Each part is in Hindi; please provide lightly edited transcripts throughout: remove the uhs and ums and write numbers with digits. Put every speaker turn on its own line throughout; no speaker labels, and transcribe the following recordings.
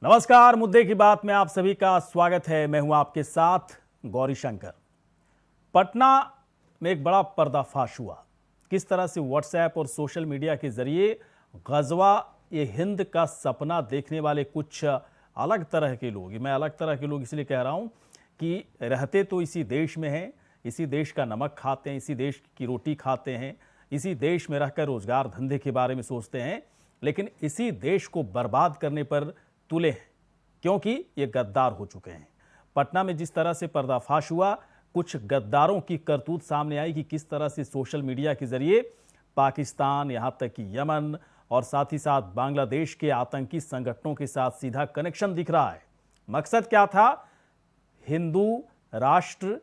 नमस्कार, मुद्दे की बात में आप सभी का स्वागत है। मैं हूं आपके साथ गौरी शंकर। पटना में एक बड़ा पर्दाफाश हुआ। किस तरह से व्हाट्सएप और सोशल मीडिया के जरिए गजवा ये हिंद का सपना देखने वाले कुछ अलग तरह के लोग, मैं अलग तरह के लोग इसलिए कह रहा हूं कि रहते तो इसी देश में हैं, इसी देश का नमक खाते हैं, इसी देश की रोटी खाते हैं, इसी देश में रहकर रोजगार धंधे के बारे में सोचते हैं, लेकिन इसी देश को बर्बाद करने पर तुले हैं क्योंकि ये गद्दार हो चुके हैं। पटना में जिस तरह से पर्दाफाश हुआ, कुछ गद्दारों की करतूत सामने आई कि किस तरह से सोशल मीडिया के जरिए पाकिस्तान, यहां तक कि यमन और साथ ही साथ बांग्लादेश के आतंकी संगठनों के साथ सीधा कनेक्शन दिख रहा है। मकसद क्या था? हिंदू राष्ट्र,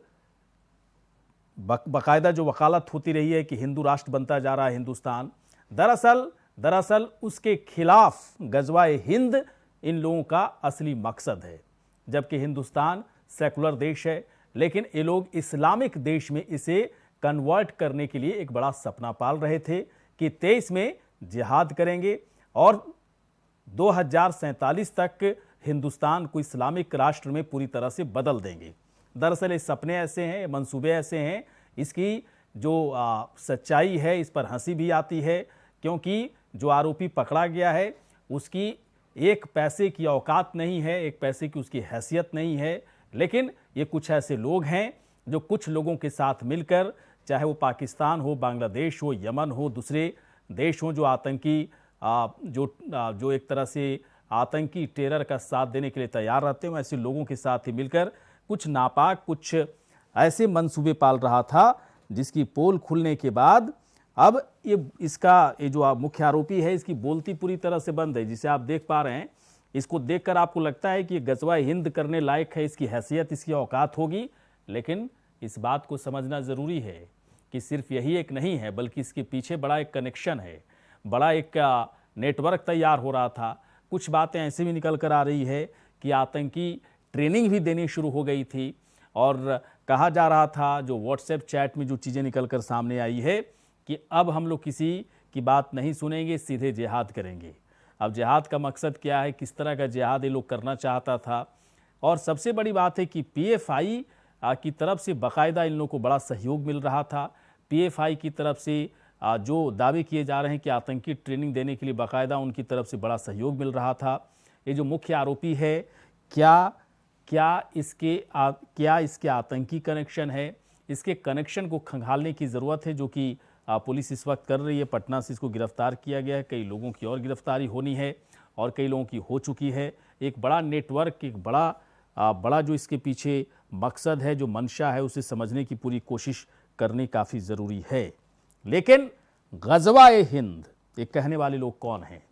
बाकायदा जो वकालत होती रही है कि हिंदू राष्ट्र बनता जा रहा है हिंदुस्तान, दरअसल उसके खिलाफ गजवाए हिंद इन लोगों का असली मकसद है। जबकि हिंदुस्तान सेकुलर देश है, लेकिन ये लोग इस्लामिक देश में इसे कन्वर्ट करने के लिए एक बड़ा सपना पाल रहे थे कि 23 में जिहाद करेंगे और 2047 तक हिंदुस्तान को इस्लामिक राष्ट्र में पूरी तरह से बदल देंगे। दरअसल ये सपने ऐसे हैं, मंसूबे ऐसे हैं, इसकी जो सच्चाई है इस पर हंसी भी आती है, क्योंकि जो आरोपी पकड़ा गया है उसकी एक पैसे की औकात नहीं है, एक पैसे की उसकी हैसियत नहीं है। लेकिन ये कुछ ऐसे लोग हैं जो कुछ लोगों के साथ मिलकर, चाहे वो पाकिस्तान हो, बांग्लादेश हो, यमन हो, दूसरे देश हो, जो आतंकी जो एक तरह से आतंकी टेरर का साथ देने के लिए तैयार रहते हैं, ऐसे लोगों के साथ ही मिलकर कुछ नापाक, कुछ ऐसे मंसूबे पाल रहा था जिसकी पोल खुलने के बाद अब ये जो मुख्य आरोपी है, इसकी बोलती पूरी तरह से बंद है। जिसे आप देख पा रहे हैं, इसको देखकर आपको लगता है कि ये गजवा हिंद करने लायक है, इसकी हैसियत, इसकी औकात होगी। लेकिन इस बात को समझना ज़रूरी है कि सिर्फ यही एक नहीं है, बल्कि इसके पीछे बड़ा एक कनेक्शन है, बड़ा एक नेटवर्क तैयार हो रहा था। कुछ बातें ऐसे भी निकल कर आ रही है कि आतंकी ट्रेनिंग भी देनी शुरू हो गई थी और कहा जा रहा था, जो व्हाट्सएप चैट में जो चीज़ें निकल कर सामने आई है, कि अब हम लोग किसी की बात नहीं सुनेंगे, सीधे जिहाद करेंगे। अब जिहाद का मकसद क्या है, किस तरह का जिहाद ये लोग करना चाहता था, और सबसे बड़ी बात है कि पीएफआई की तरफ से बाकायदा इन लोगों को बड़ा सहयोग मिल रहा था। पीएफआई की तरफ से जो दावे किए जा रहे हैं कि आतंकी ट्रेनिंग देने के लिए बाकायदा उनकी तरफ से बड़ा सहयोग मिल रहा था। ये जो मुख्य आरोपी है, क्या इसके आतंकी कनेक्शन है? इसके कनेक्शन को खंगालने की ज़रूरत है, जो कि पुलिस इस वक्त कर रही है। पटना से इसको गिरफ्तार किया गया है, कई लोगों की और गिरफ्तारी होनी है और कई लोगों की हो चुकी है। एक बड़ा नेटवर्क, एक बड़ा जो इसके पीछे मकसद है, जो मंशा है, उसे समझने की पूरी कोशिश करनी काफ़ी ज़रूरी है। लेकिन गजवा-ए हिंद ये कहने वाले लोग कौन हैं?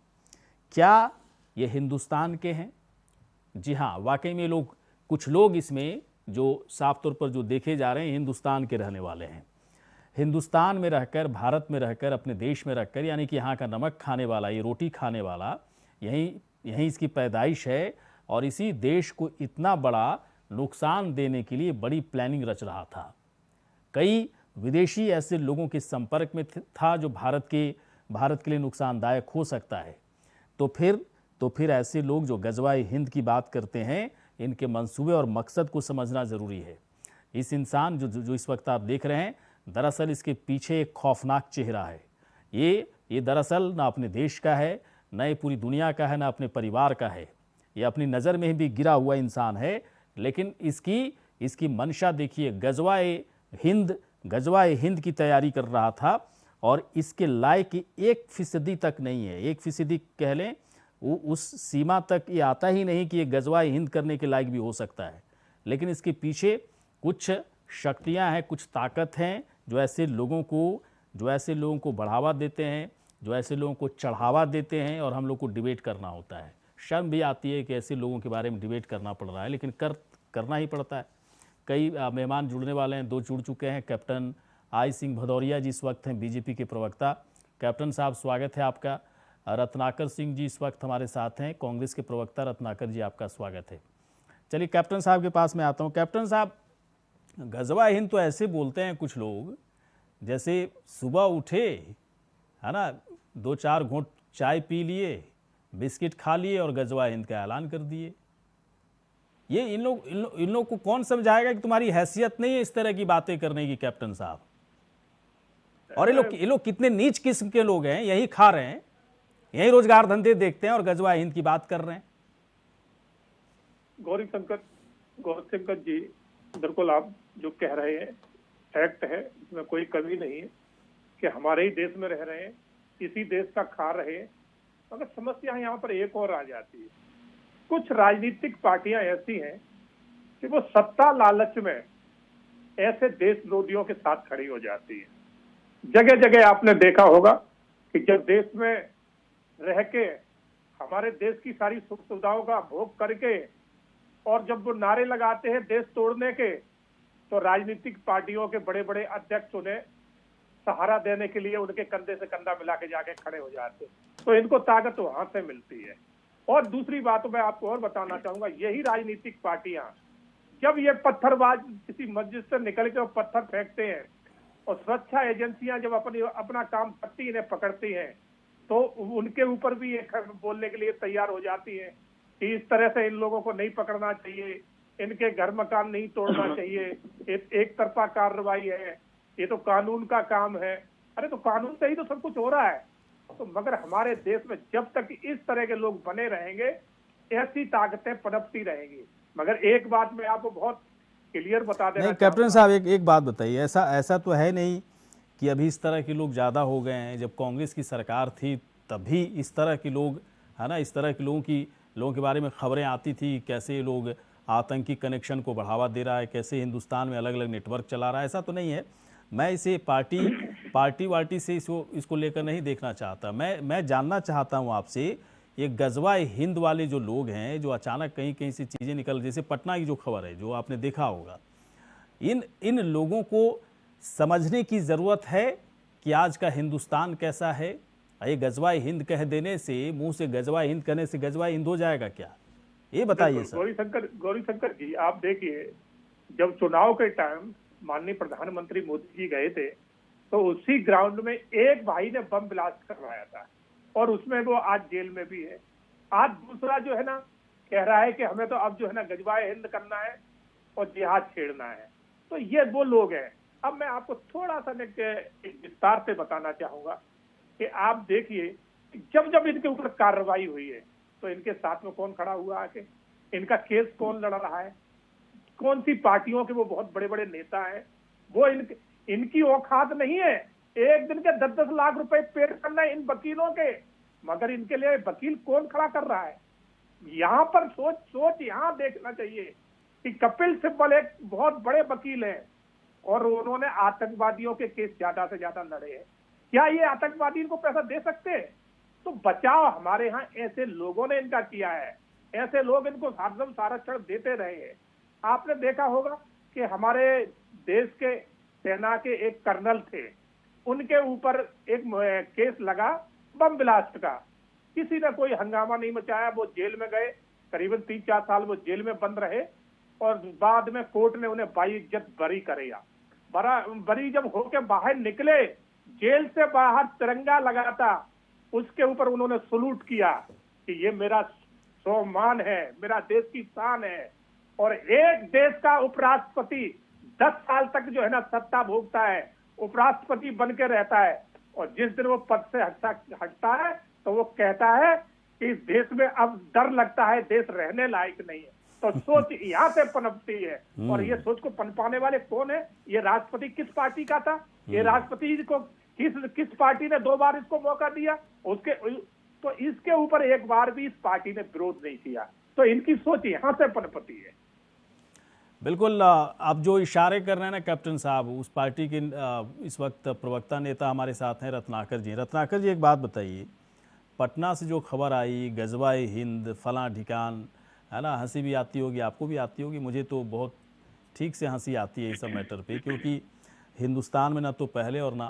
क्या ये हिंदुस्तान के हैं? जी हाँ, वाकई में कुछ लोग इसमें जो साफ तौर पर जो देखे जा रहे हैं हिंदुस्तान के रहने वाले हैं। हिंदुस्तान में रहकर, भारत में रहकर, अपने देश में रहकर, यानी कि यहाँ का नमक खाने वाला, ये रोटी खाने वाला, यहीं इसकी पैदाइश है और इसी देश को इतना बड़ा नुकसान देने के लिए बड़ी प्लानिंग रच रहा था। कई विदेशी ऐसे लोगों के संपर्क में था जो भारत के लिए नुकसानदायक हो सकता है। तो फिर ऐसे लोग जो गजवाए हिंद की बात करते हैं, इनके मंसूबे और मकसद को समझना ज़रूरी है। इस इंसान जो इस वक्त आप देख रहे हैं, दरअसल इसके पीछे एक खौफनाक चेहरा है। ये दरअसल ना अपने देश का है, ना ये पूरी दुनिया का है, ना अपने परिवार का है। ये अपनी नज़र में भी गिरा हुआ इंसान है, लेकिन इसकी मंशा देखिए, गजवाए हिंद की तैयारी कर रहा था और इसके लायक 1% तक नहीं है। 1% कह लें, उस सीमा तक ये आता ही नहीं कि ये गजवाए हिंद करने के लायक भी हो सकता है। लेकिन इसके पीछे कुछ शक्तियां हैं, कुछ ताकत हैं जो ऐसे लोगों को बढ़ावा देते हैं, जो ऐसे लोगों को चढ़ावा देते हैं, और हम लोग को डिबेट करना होता है। शर्म भी आती है कि ऐसे लोगों के बारे में डिबेट करना पड़ रहा है, लेकिन करना ही पड़ता है। कई मेहमान जुड़ने वाले हैं, 2 जुड़ चुके हैं। कैप्टन आई सिंह भदौरिया जी इस वक्त हैं बीजेपी के प्रवक्ता। कैप्टन साहब, स्वागत है आपका। रत्नाकर सिंह जी इस वक्त हमारे साथ हैं, कांग्रेस के प्रवक्ता। रत्नाकर जी, आपका स्वागत है। चलिए कैप्टन साहब के पास मैं आता हूँ। कैप्टन साहब, गजवा हिंद तो ऐसे बोलते हैं कुछ लोग, जैसे सुबह उठे, है ना, 2-4 घूंट चाय पी लिए बिस्किट खा लिए और गजवा हिंद का ऐलान कर दिए। ये इन लोग को कौन समझाएगा कि तुम्हारी हैसियत नहीं है इस तरह की बातें करने की, कैप्टन साहब। और ये लोग कितने नीच किस्म के लोग हैं, यही खा रहे हैं, यही रोजगार धंधे देखते हैं और गजवा हिंद की बात कर रहे हैं।
गौरीशंकर जी, बिल्कुल आप जो कह रहे हैं फैक्ट है, इसमें कोई कमी नहीं है कि हमारे ही देश में रह रहे हैं, इसी देश का खा रहे हैं। मगर समस्या यहाँ पर एक और आ जाती है, कुछ राजनीतिक पार्टियां ऐसी हैं कि वो सत्ता लालच में ऐसे देशद्रोहियों के साथ खड़ी हो जाती है। जगह जगह आपने देखा होगा कि जब देश में रह के हमारे देश की सारी सुख सुविधाओं का भोग करके और जब वो नारे लगाते हैं देश तोड़ने के, तो राजनीतिक पार्टियों के बड़े बड़े अध्यक्ष उन्हें सहारा देने के लिए उनके कंधे से कंधा मिला के जाके खड़े हो जाते हैं। तो इनको ताकत वहां से मिलती है। और दूसरी बात मैं आपको और बताना चाहूंगा, यही राजनीतिक पार्टियां जब ये पत्थरबाज किसी मस्जिद से निकल के पत्थर फेंकते हैं और सुरक्षा एजेंसियां जब अपना काम करती इन्हें पकड़ती हैं, तो उनके ऊपर भी ये बोलने के लिए तैयार हो जाती है कि इस तरह से इन लोगों को नहीं पकड़ना चाहिए, इनके घर मकान नहीं तोड़ना चाहिए, एक तरफा कार्रवाई है, ये तो कानून का काम है। अरे तो कानून से ही तो सब कुछ हो रहा है। तो मगर हमारे देश में जब तक इस तरह के लोग बने रहेंगे, ऐसी ताकतें पनपती रहेंगी। मगर एक बात मैं आपको बहुत क्लियर बता देना,
कैप्टन साहब एक बात बताइए, ऐसा तो है नहीं कि अभी इस तरह के लोग ज़्यादा हो गए हैं। जब कांग्रेस की सरकार थी तभी इस तरह के लोग, है ना, इस तरह के लोगों के बारे में खबरें आती थी, कैसे लोग आतंकी कनेक्शन को बढ़ावा दे रहा है, कैसे हिंदुस्तान में अलग अलग नेटवर्क चला रहा है। ऐसा तो नहीं है। मैं इसे पार्टी से इसको लेकर नहीं देखना चाहता। मैं जानना चाहता हूँ आपसे, ये गजवा हिंद वाले जो लोग हैं, जो अचानक कहीं कहीं से चीज़ें निकल, जैसे पटना की जो खबर है जो आपने देखा होगा, इन लोगों को समझने की ज़रूरत है कि आज का हिंदुस्तान कैसा है। ये गजवा हिंद कह देने से, मुंह से गजवा हिंद कहने से गजवा हिंद हो जाएगा क्या? ये बताइए सर।
गौरीशंकर जी, आप देखिए, जब चुनाव के टाइम माननीय प्रधानमंत्री मोदी जी गए थे, तो उसी ग्राउंड में एक भाई ने बम ब्लास्ट करवाया था और उसमें वो आज जेल में भी है। आज दूसरा जो है ना कह रहा है कि हमें तो अब जो है ना गजवाए हिंद करना है और जिहाद छेड़ना है। तो ये वो लोग हैं। अब मैं आपको थोड़ा सा विस्तार से बताना चाहूंगा कि आप देखिए, जब जब इनके ऊपर कार्रवाई हुई है तो इनके साथ में कौन खड़ा हुआ आके, इनका केस कौन लड़ रहा है, कौन सी पार्टियों के वो बहुत बड़े बड़े नेता हैं। वो इनकी औकात नहीं है एक दिन के 10-10 लाख रुपए पेड करना इन वकीलों के। मगर इनके लिए वकील कौन खड़ा कर रहा है? यहाँ पर सोच यहाँ देखना चाहिए कि कपिल सिब्बल एक बहुत बड़े वकील हैं और उन्होंने आतंकवादियों के केस ज्यादा से ज्यादा लड़े हैं। क्या ये आतंकवादी इनको पैसा दे सकते हैं? तो बचाव हमारे यहाँ ऐसे लोगों ने इनका किया है, ऐसे लोग इनको हरदम संरक्षण देते रहे हैं। आपने देखा होगा कि हमारे देश के सेना के एक कर्नल थे, उनके ऊपर एक केस लगा बम ब्लास्ट का, किसी ने कोई हंगामा नहीं मचाया, वो जेल में गए, करीबन 3-4 साल वो जेल में बंद रहे और बाद में कोर्ट ने उन्हें बाइज्जत बरी करेगा। बरी जब होके बाहर निकले, जेल से बाहर तिरंगा लगाता, उसके ऊपर उन्होंने सलूट किया कि ये मेरा सम्मान है, मेरा देश की शान है। और एक देश का उपराष्ट्रपति 10 साल तक जो है ना सत्ता भोगता है, उपराष्ट्रपति बन के रहता है, और जिस दिन वो पद से हटता है तो वो कहता है कि इस देश में अब डर लगता है, देश रहने लायक नहीं है। तो सोच यहाँ से पनपती है। और ये सोच को पनपाने वाले कौन है? ये राष्ट्रपति किस पार्टी का था? ये राष्ट्रपति को किस पार्टी ने 2 बार इसको मौका दिया? तो इसके ऊपर एक बार भी इस पार्टी ने विरोध नहीं किया। तो इनकी सोच यहाँ से पनपती है।
बिल्कुल। आप जो इशारे कर रहे हैं ना कैप्टन साहब, उस पार्टी के इस वक्त प्रवक्ता नेता हमारे साथ हैं रत्नाकर जी। रत्नाकर जी, एक बात बताइए, पटना से जो खबर आई गजवाए हिंद फलां ठिकान, है ना, हंसी भी आती होगी, आपको भी आती होगी, मुझे तो बहुत ठीक से हंसी आती है इस सब मैटर पे, क्योंकि हिंदुस्तान में ना तो पहले और ना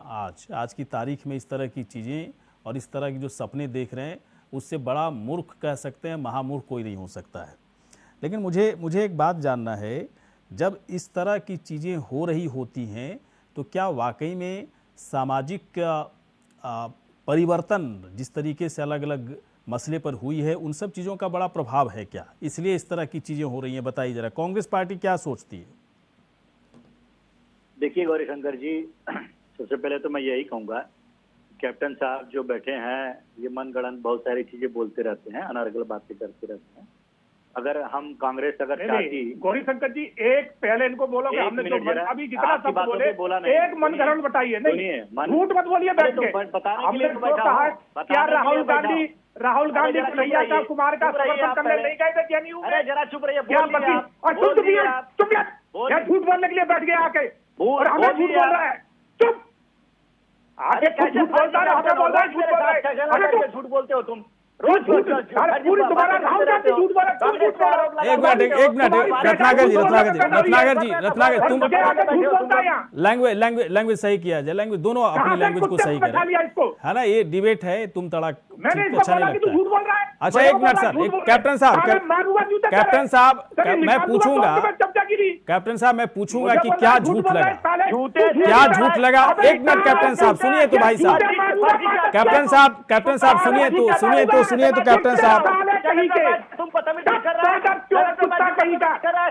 आज की तारीख में इस तरह की चीज़ें और इस तरह की जो सपने देख रहे हैं, उससे बड़ा मूर्ख कह सकते हैं, महामूर्ख कोई नहीं हो सकता है। लेकिन मुझे एक बात जानना है, जब इस तरह की चीज़ें हो रही होती हैं तो क्या वाकई में सामाजिक परिवर्तन, जिस तरीके से अलग अलग मसले पर हुई है, उन सब चीज़ों का बड़ा प्रभाव है क्या, इसलिए इस तरह की चीज़ें हो रही हैं? बताइए जरा, कांग्रेस पार्टी क्या सोचती है?
देखिए गौरीशंकर जी, सबसे पहले तो मैं यही कहूंगा, कैप्टन साहब जो बैठे हैं ये मनगढ़ंत बहुत सारी चीजें बोलते रहते हैं, अनर्गल बातें करते रहते हैं। अगर हम कांग्रेस अगर चाहती,
गौरीशंकर जी एक पहले इनको बोलो कि हमने जो अभी जितना सब बोले एक मनगढ़ंत बताइए, नहीं झूठ मत बोलिए बैठ के। हमने जो कहा क्या राहुल गांधी कन्हैया का कुमार का समर्थन करने नहीं गए थे जेएनयू में?
जरा चुप रहिए,
चुप यार, झूठ बोलने के लिए बैठ गए आके और हमें झूठ बोल रहा है। चुप आगे कैसे झूठ बोलता है, हमें बोल रहा है झूठ बोलते हो तुम रोज पूरी तुम्हारा राहुल गांधी झूठ बोला।
एक मिनट रत्नाकर जी तुम लैंग्वेज सही किया जाए, लैंग्वेज दोनों अपनी लैंग्वेज को सही करें, है ना? ये डिबेट है, तुम तड़ा अच्छा नहीं लगता है। अच्छा एक मिनट सर, कैप्टन साहब मैं पूछूंगा कि क्या झूठ लगा, क्या झूठ लगा? एक मिनट कैप्टन साहब सुनिए तो, भाई साहब कैप्टन साहब सुनिए तो कैप्टन साहब,
तुम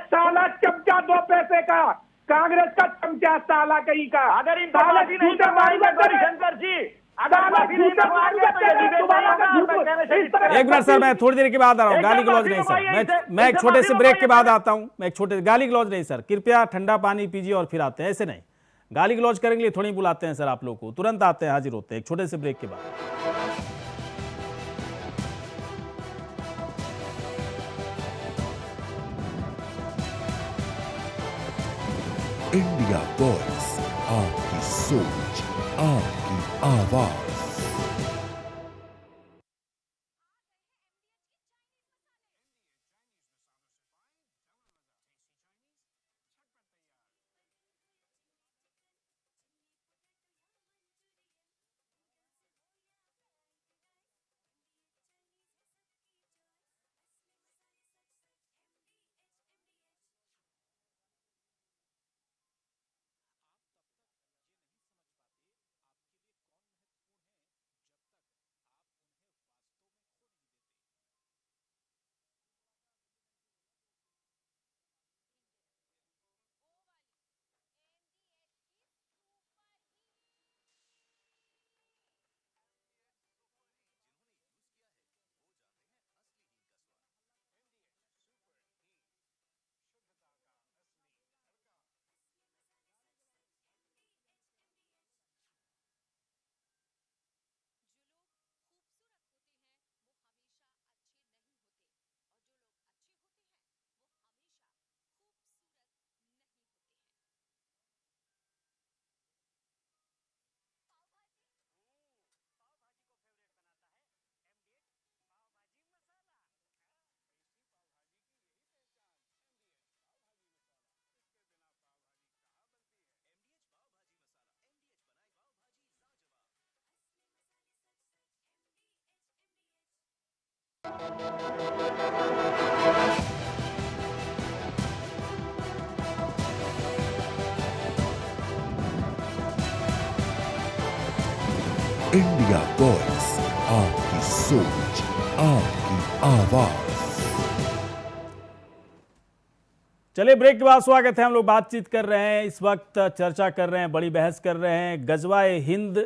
साला चमचा 2 पैसे का, कांग्रेस का चमचा साला कहीं का।
अगर इन शंकर जी
एक मिनट सर, मैं थोड़ी देर के बाद आ रहा हूँ। गाली गलौज नहीं सर, मैं एक छोटे से ब्रेक के बाद आता हूँ। मैं एक छोटे गाली गलौज नहीं सर, कृपया ठंडा पानी पीजिए और फिर आते हैं, ऐसे नहीं। गाली गलौज करेंगे लिए थोड़ी बुलाते हैं सर आप लोग को, तुरंत आते हैं, हाजिर होते हैं एक छोटे से ब्रेक के बाद।
इंडिया वॉइस, आपकी सोच, आपकी आवाज। इंडिया वॉइस, आपकी सोच, आपकी आवाज।
चलिए ब्रेक के बाद स्वागत है। हम लोग बातचीत कर रहे हैं, इस वक्त चर्चा कर रहे हैं, बड़ी बहस कर रहे हैं। गजवाए हिंद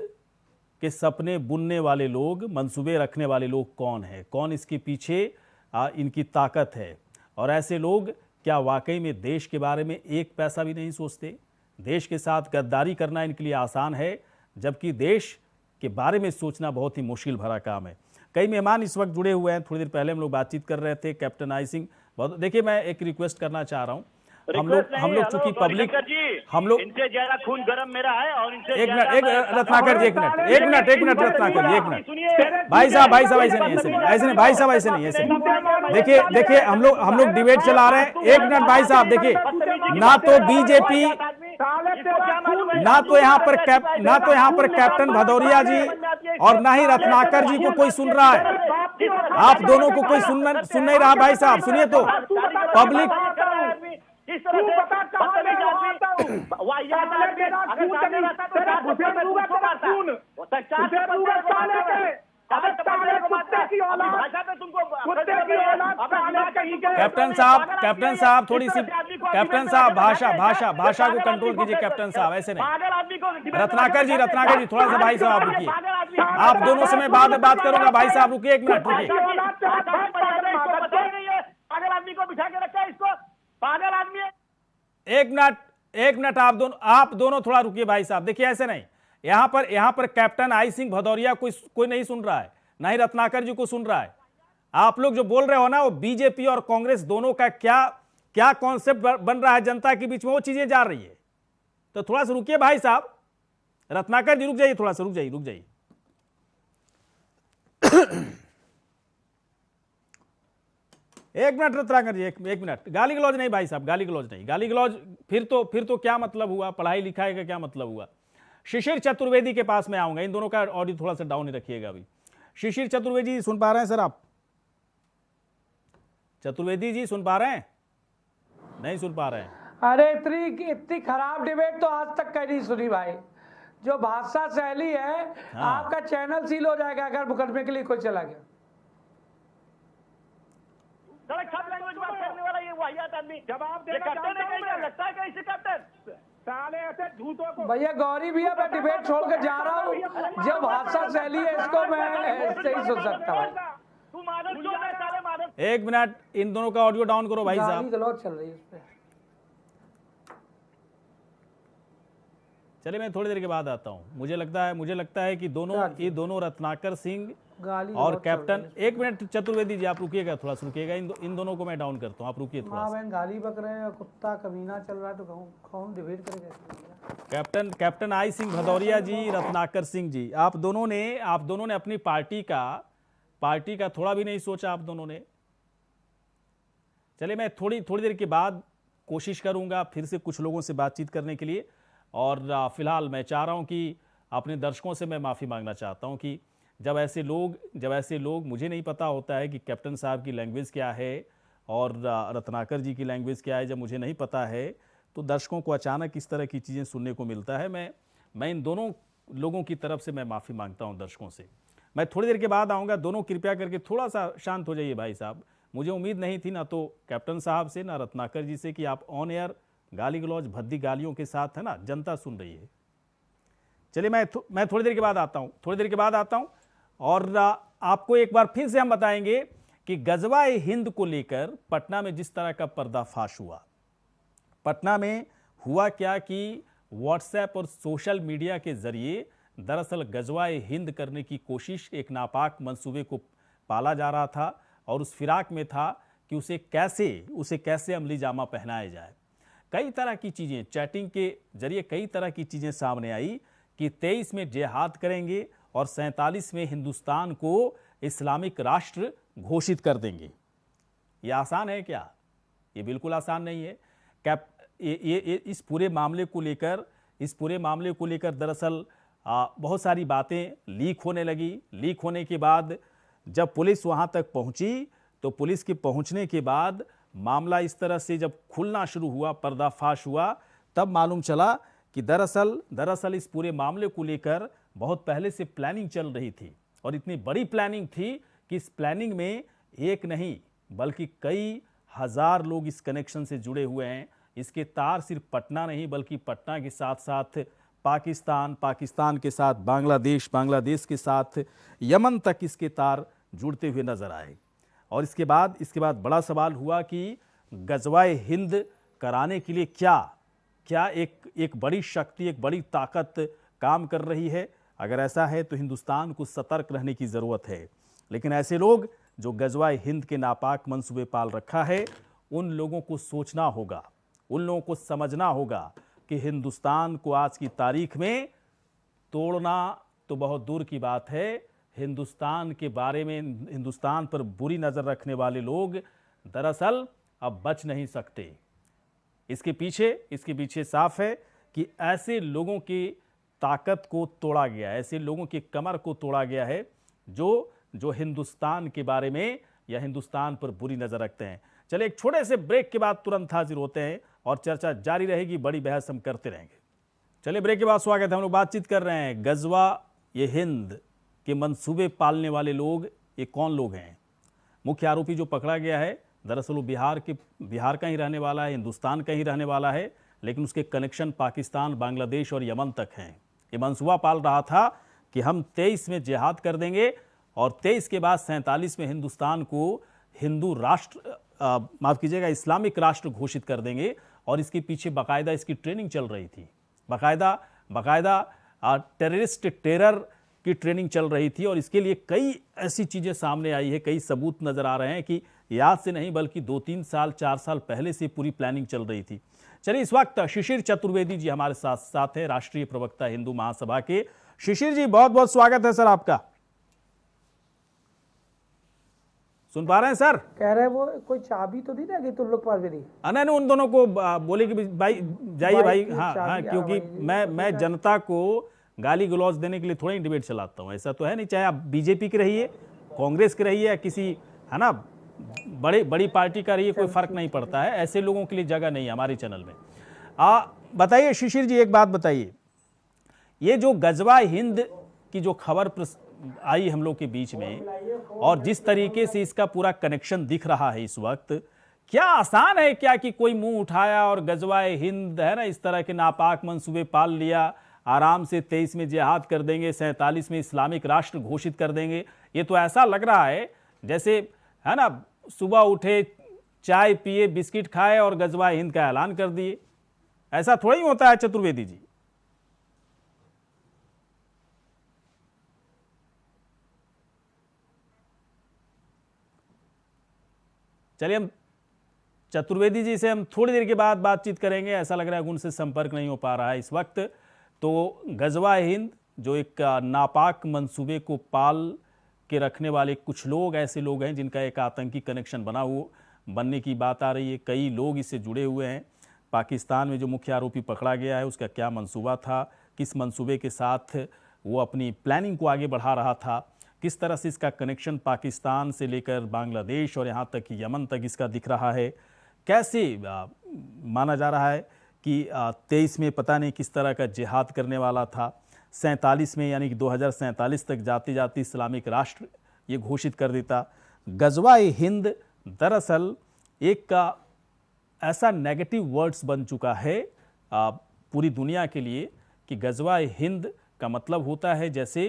के सपने बुनने वाले लोग, मंसूबे रखने वाले लोग कौन है, कौन इसके पीछे इनकी ताकत है, और ऐसे लोग क्या वाकई में देश के बारे में एक पैसा भी नहीं सोचते? देश के साथ गद्दारी करना इनके लिए आसान है, जबकि देश के बारे में सोचना बहुत ही मुश्किल भरा काम है। कई मेहमान इस वक्त जुड़े हुए हैं। थोड़ी देर पहले हम लोग बातचीत कर रहे थे कैप्टन आई सिंह। बहुत देखिए, मैं एक रिक्वेस्ट करना चाह रहा हूँ, हम लोग चूंकि पब्लिक, हम लोग
इनसे ज्यादा खून गरम मेरा है, और इनसे
एक मिनट रत्नाकर जी, एक मिनट रत्नाकर जी, एक मिनट। भाई साहब ऐसे नहीं, भाई साहब ऐसे नहीं। देखिए हम लोग डिबेट चला रहे हैं। एक मिनट भाई साहब, देखिए, ना तो बीजेपी, ना तो यहाँ पर कैप्टन भदौरिया जी, और ना ही रत्नाकर जी को कोई सुन रहा है। आप दोनों को कोई सुन नहीं रहा। भाई साहब सुनिए तो, पब्लिक
इस तरह से
औलाद,
भाषा पे तुमको
कुत्ते की औलाद, साले कहीं के।
कैप्टन साहब थोड़ी सी, कैप्टन साहब भाषा को कंट्रोल कीजिए कैप्टन साहब, ऐसे नहीं।
पागल आदमी को
रत्नाकर जी थोड़ा सा भाई साहब रुकिए, आप दोनों से मैं बात करूंगा। भाई साहब रुकिए, एक मिनट रुकिए।
पागल आदमी को बिठा के रखा है, इसको पागल आदमी है।
एक मिनट आप दोनों थोड़ा रुकिए भाई साहब। देखिए ऐसे नहीं, यहां पर कैप्टन आई सिंह भदौरिया कोई नहीं सुन रहा है, ना ही रत्नाकर जी को सुन रहा है। आप लोग जो बोल रहे हो ना, वो बीजेपी और कांग्रेस दोनों का क्या कॉन्सेप्ट बन रहा है जनता के बीच में, वो चीजें जा रही है। तो थोड़ा सा रुकिए भाई साहब। रत्नाकर जी रुक जाइए, थोड़ा सा रुक जाइए। एक मिनट रत्नाकर जी, एक मिनट। गाली गलौज नहीं भाई साहब, गाली गलौज फिर तो क्या मतलब हुआ, पढ़ाई लिखाई का क्या मतलब हुआ। शिशिर चतुर्वेदी के पास में आऊंगा, इन दोनों का ऑडियो थोड़ा सा डाउन ही रखिएगा अभी। शिशिर चतुर्वेदी जी सुन पा रहे हैं सर आप? चतुर्वेदी जी सुन पा रहे हैं? नहीं सुन पा रहे हैं।
अरे इतनी खराब डिबेट तो आज तक कहीं नहीं सुनी भाई। जो भाषा शैली है,
हाँ।
आपका चैनल सील हो जाएगा अगर मुकदमे के लिए कोई चला गया।
लैंग्वेज बात करने वाला ये वाहियात आदमी
जवाब
ये
देना
कैप्टन
चाहता
है,
हूं मैं।
लगता है कैसे कैप्टन?
साले ऐसे झूठों को।
भैया गौरी भैया, मैं डिबेट छोड़ कर जा रहा हूँ। जो भाषा शैली है इसको मैं ऐसे ही सुन सकता हूँ।
तू मादर चोद है, साले मादर।
एक मिनट, इन दोनों का ऑडियो डाउन करो भाई
गाली
साहब।
गलौज चल रही है उस पे।
चलिए मैं थोड़ी देर के बाद आता हूं। मुझे लगता है कि ये दोनों रत्नाकर सिंह
गाली
और
गलौज
कैप्टन,
चल रही है।
एक मिनट चतुर्वेदी जी आप रुकिएगा, थोड़ा सा रुकिएगा। इन दोनों को मैं डाउन करता हूं, आप रुकिए थोड़ा
माँ
सा।
बहन गाली बक रहे हैं, कुत्ता कमीना चल रहा है, तो कौन डिबेट करेगा?
कैप्टन आई सिंह भदौरिया जी, रत्नाकर सिंह जी, आप दोनों ने अपनी पार्टी का थोड़ा भी नहीं सोचा आप दोनों ने। चलिए मैं थोड़ी देर के बाद कोशिश करूंगा फिर से कुछ लोगों से बातचीत करने के लिए। और फिलहाल मैं चाह रहा हूं कि अपने दर्शकों से मैं माफ़ी मांगना चाहता हूं कि जब ऐसे लोग मुझे नहीं पता होता है कि कैप्टन साहब की लैंग्वेज क्या है और रत्नाकर जी की लैंग्वेज क्या है, जब मुझे नहीं पता है तो दर्शकों को अचानक इस तरह की चीज़ें सुनने को मिलता है। मैं इन दोनों लोगों की तरफ से मैं माफ़ी मांगता हूं दर्शकों से। मैं थोड़ी देर के बाद आऊँगा। दोनों कृपया करके थोड़ा सा शांत हो जाइए भाई साहब। मुझे उम्मीद नहीं थी ना तो कैप्टन साहब से ना रत्नाकर जी से कि आप ऑन एयर गाली गलौज भद्दी गालियों के साथ, है ना, जनता सुन रही है। चलिए मैं थोड़ी देर के बाद आता हूं और आपको एक बार फिर से हम बताएंगे कि गजवाए हिंद को लेकर पटना में जिस तरह का पर्दाफाश हुआ। पटना में हुआ क्या कि व्हाट्सएप और सोशल मीडिया के जरिए दरअसल गजवाए हिंद करने की कोशिश, एक नापाक मंसूबे को पाला जा रहा था और उस फिराक में था कि उसे कैसे अमली जामा पहनाया जाए। कई तरह की चीज़ें चैटिंग के जरिए कई तरह की चीज़ें सामने आई कि 23 में जिहाद करेंगे और 47 में हिंदुस्तान को इस्लामिक राष्ट्र घोषित कर देंगे। ये आसान है क्या? ये बिल्कुल आसान नहीं है। इस पूरे मामले को लेकर दरअसल बहुत सारी बातें लीक होने लगी। लीक होने के बाद जब पुलिस वहाँ तक पहुँची तो पुलिस के पहुँचने के बाद मामला इस तरह से जब खुलना शुरू हुआ, पर्दाफाश हुआ, तब मालूम चला कि दरअसल इस पूरे मामले को लेकर बहुत पहले से प्लानिंग चल रही थी और इतनी बड़ी प्लानिंग थी कि इस प्लानिंग में एक नहीं बल्कि कई हजार लोग इस कनेक्शन से जुड़े हुए हैं। इसके तार सिर्फ पटना नहीं बल्कि पटना के साथ साथ पाकिस्तान के साथ बांग्लादेश के साथ यमन तक इसके तार जुड़ते हुए नजर आए। और इसके बाद बड़ा सवाल हुआ कि गजवाए हिंद कराने के लिए क्या एक बड़ी शक्ति, एक बड़ी ताकत काम कर रही है। अगर ऐसा है तो हिंदुस्तान को सतर्क रहने की ज़रूरत है। लेकिन ऐसे लोग जो गजवाए हिंद के नापाक मंसूबे पाल रखा है, उन लोगों को सोचना होगा, उन लोगों को समझना होगा कि हिंदुस्तान को आज की तारीख में तोड़ना तो बहुत दूर की बात है, हिंदुस्तान के बारे में, हिंदुस्तान पर बुरी नज़र रखने वाले लोग दरअसल अब बच नहीं सकते। इसके पीछे साफ है कि ऐसे लोगों की ताकत को तोड़ा गया है, ऐसे लोगों की कमर को तोड़ा गया है जो हिंदुस्तान के बारे में या हिंदुस्तान पर बुरी नज़र रखते हैं। चलिए एक छोटे से ब्रेक के बाद तुरंत हाजिर होते हैं और चर्चा जारी रहेगी, बड़ी बहस हम करते रहेंगे। चलिए ब्रेक के बाद स्वागत है। हम लोग बातचीत कर रहे हैं गजवा ये हिंद के मंसूबे पालने वाले लोग ये कौन लोग हैं। मुख्य आरोपी जो पकड़ा गया है दरअसल वो बिहार का ही रहने वाला है, हिंदुस्तान का ही रहने वाला है, लेकिन उसके कनेक्शन पाकिस्तान, बांग्लादेश और यमन तक हैं। ये मंसूबा पाल रहा था कि हम 23 में जिहाद कर देंगे और 23 के बाद 47 में हिंदुस्तान को हिंदू राष्ट्र माफ़ कीजिएगा इस्लामिक राष्ट्र घोषित कर देंगे। और इसके पीछे बाकायदा इसकी ट्रेनिंग चल रही थी, बाकायदा टेररिस्ट टेरर की ट्रेनिंग चल रही थी। और इसके लिए कई ऐसी चीज़ें सामने आई है, कई सबूत नज़र आ रहे हैं कि याद से नहीं बल्कि 2-3 साल 4 साल पहले से पूरी प्लानिंग चल रही थी। चलिए इस वक्त शिशिर चतुर्वेदी जी हमारे साथ है, राष्ट्रीय प्रवक्ता हिंदू महासभा के। शिशिर जी बहुत बहुत स्वागत है सर आपका। सुन पा रहे हैं सर?
कह रहे वो कोई चाबी तो नहीं ना कि तुम लोग पास भी नहीं।
नहीं उन दोनों को बोले कि भाई जाइए भाई। हाँ क्योंकि मैं जनता को गाली गलौज देने के लिए थोड़ा ही डिबेट चलाता हूँ, ऐसा तो है नहीं। चाहे आप बीजेपी के रहिए, कांग्रेस के रहिए या किसी है ना बड़ी पार्टी का रहिए, कोई फर्क नहीं पड़ता है। ऐसे लोगों के लिए जगह नहीं है हमारे चैनल में। बताइए शिशिर जी एक बात बताइए, ये जो गजवा हिंद की जो खबर आई हम लोग के बीच में और जिस तरीके से इसका पूरा कनेक्शन दिख रहा है इस वक्त, क्या आसान है क्या कि कोई मुंह उठाया और गजवा हिंद है ना इस तरह के नापाक मंसूबे पाल लिया, आराम से 23 में जिहाद कर देंगे, 47 में इस्लामिक राष्ट्र घोषित कर देंगे। ये तो ऐसा लग रहा है जैसे है ना सुबह उठे, चाय पिए, बिस्किट खाए और गजवा हिंद का ऐलान कर दिए। ऐसा थोड़ा ही होता है चतुर्वेदी जी। चलिए हम चतुर्वेदी जी से हम थोड़ी देर के बाद बातचीत करेंगे। ऐसा लग रहा है उनसे संपर्क नहीं हो पा रहा है इस वक्त। तो गजवा हिंद जो एक नापाक मंसूबे को पाल के रखने वाले कुछ लोग ऐसे लोग हैं जिनका एक आतंकी कनेक्शन बनने की बात आ रही है। कई लोग इससे जुड़े हुए हैं। पाकिस्तान में जो मुख्य आरोपी पकड़ा गया है उसका क्या मंसूबा था, किस मंसूबे के साथ वो अपनी प्लानिंग को आगे बढ़ा रहा था, किस तरह से इसका कनेक्शन पाकिस्तान से लेकर बांग्लादेश और यहाँ तक यमन तक इसका दिख रहा है, कैसे माना जा रहा है कि 23 में पता नहीं किस तरह का जिहाद करने वाला था, 47 में यानी कि 2047 तक जाते जाते इस्लामिक राष्ट्र ये घोषित कर देता। गजवा हिंद दरअसल एक ऐसा नेगेटिव वर्ड्स बन चुका है पूरी दुनिया के लिए कि गजवा हिंद का मतलब होता है जैसे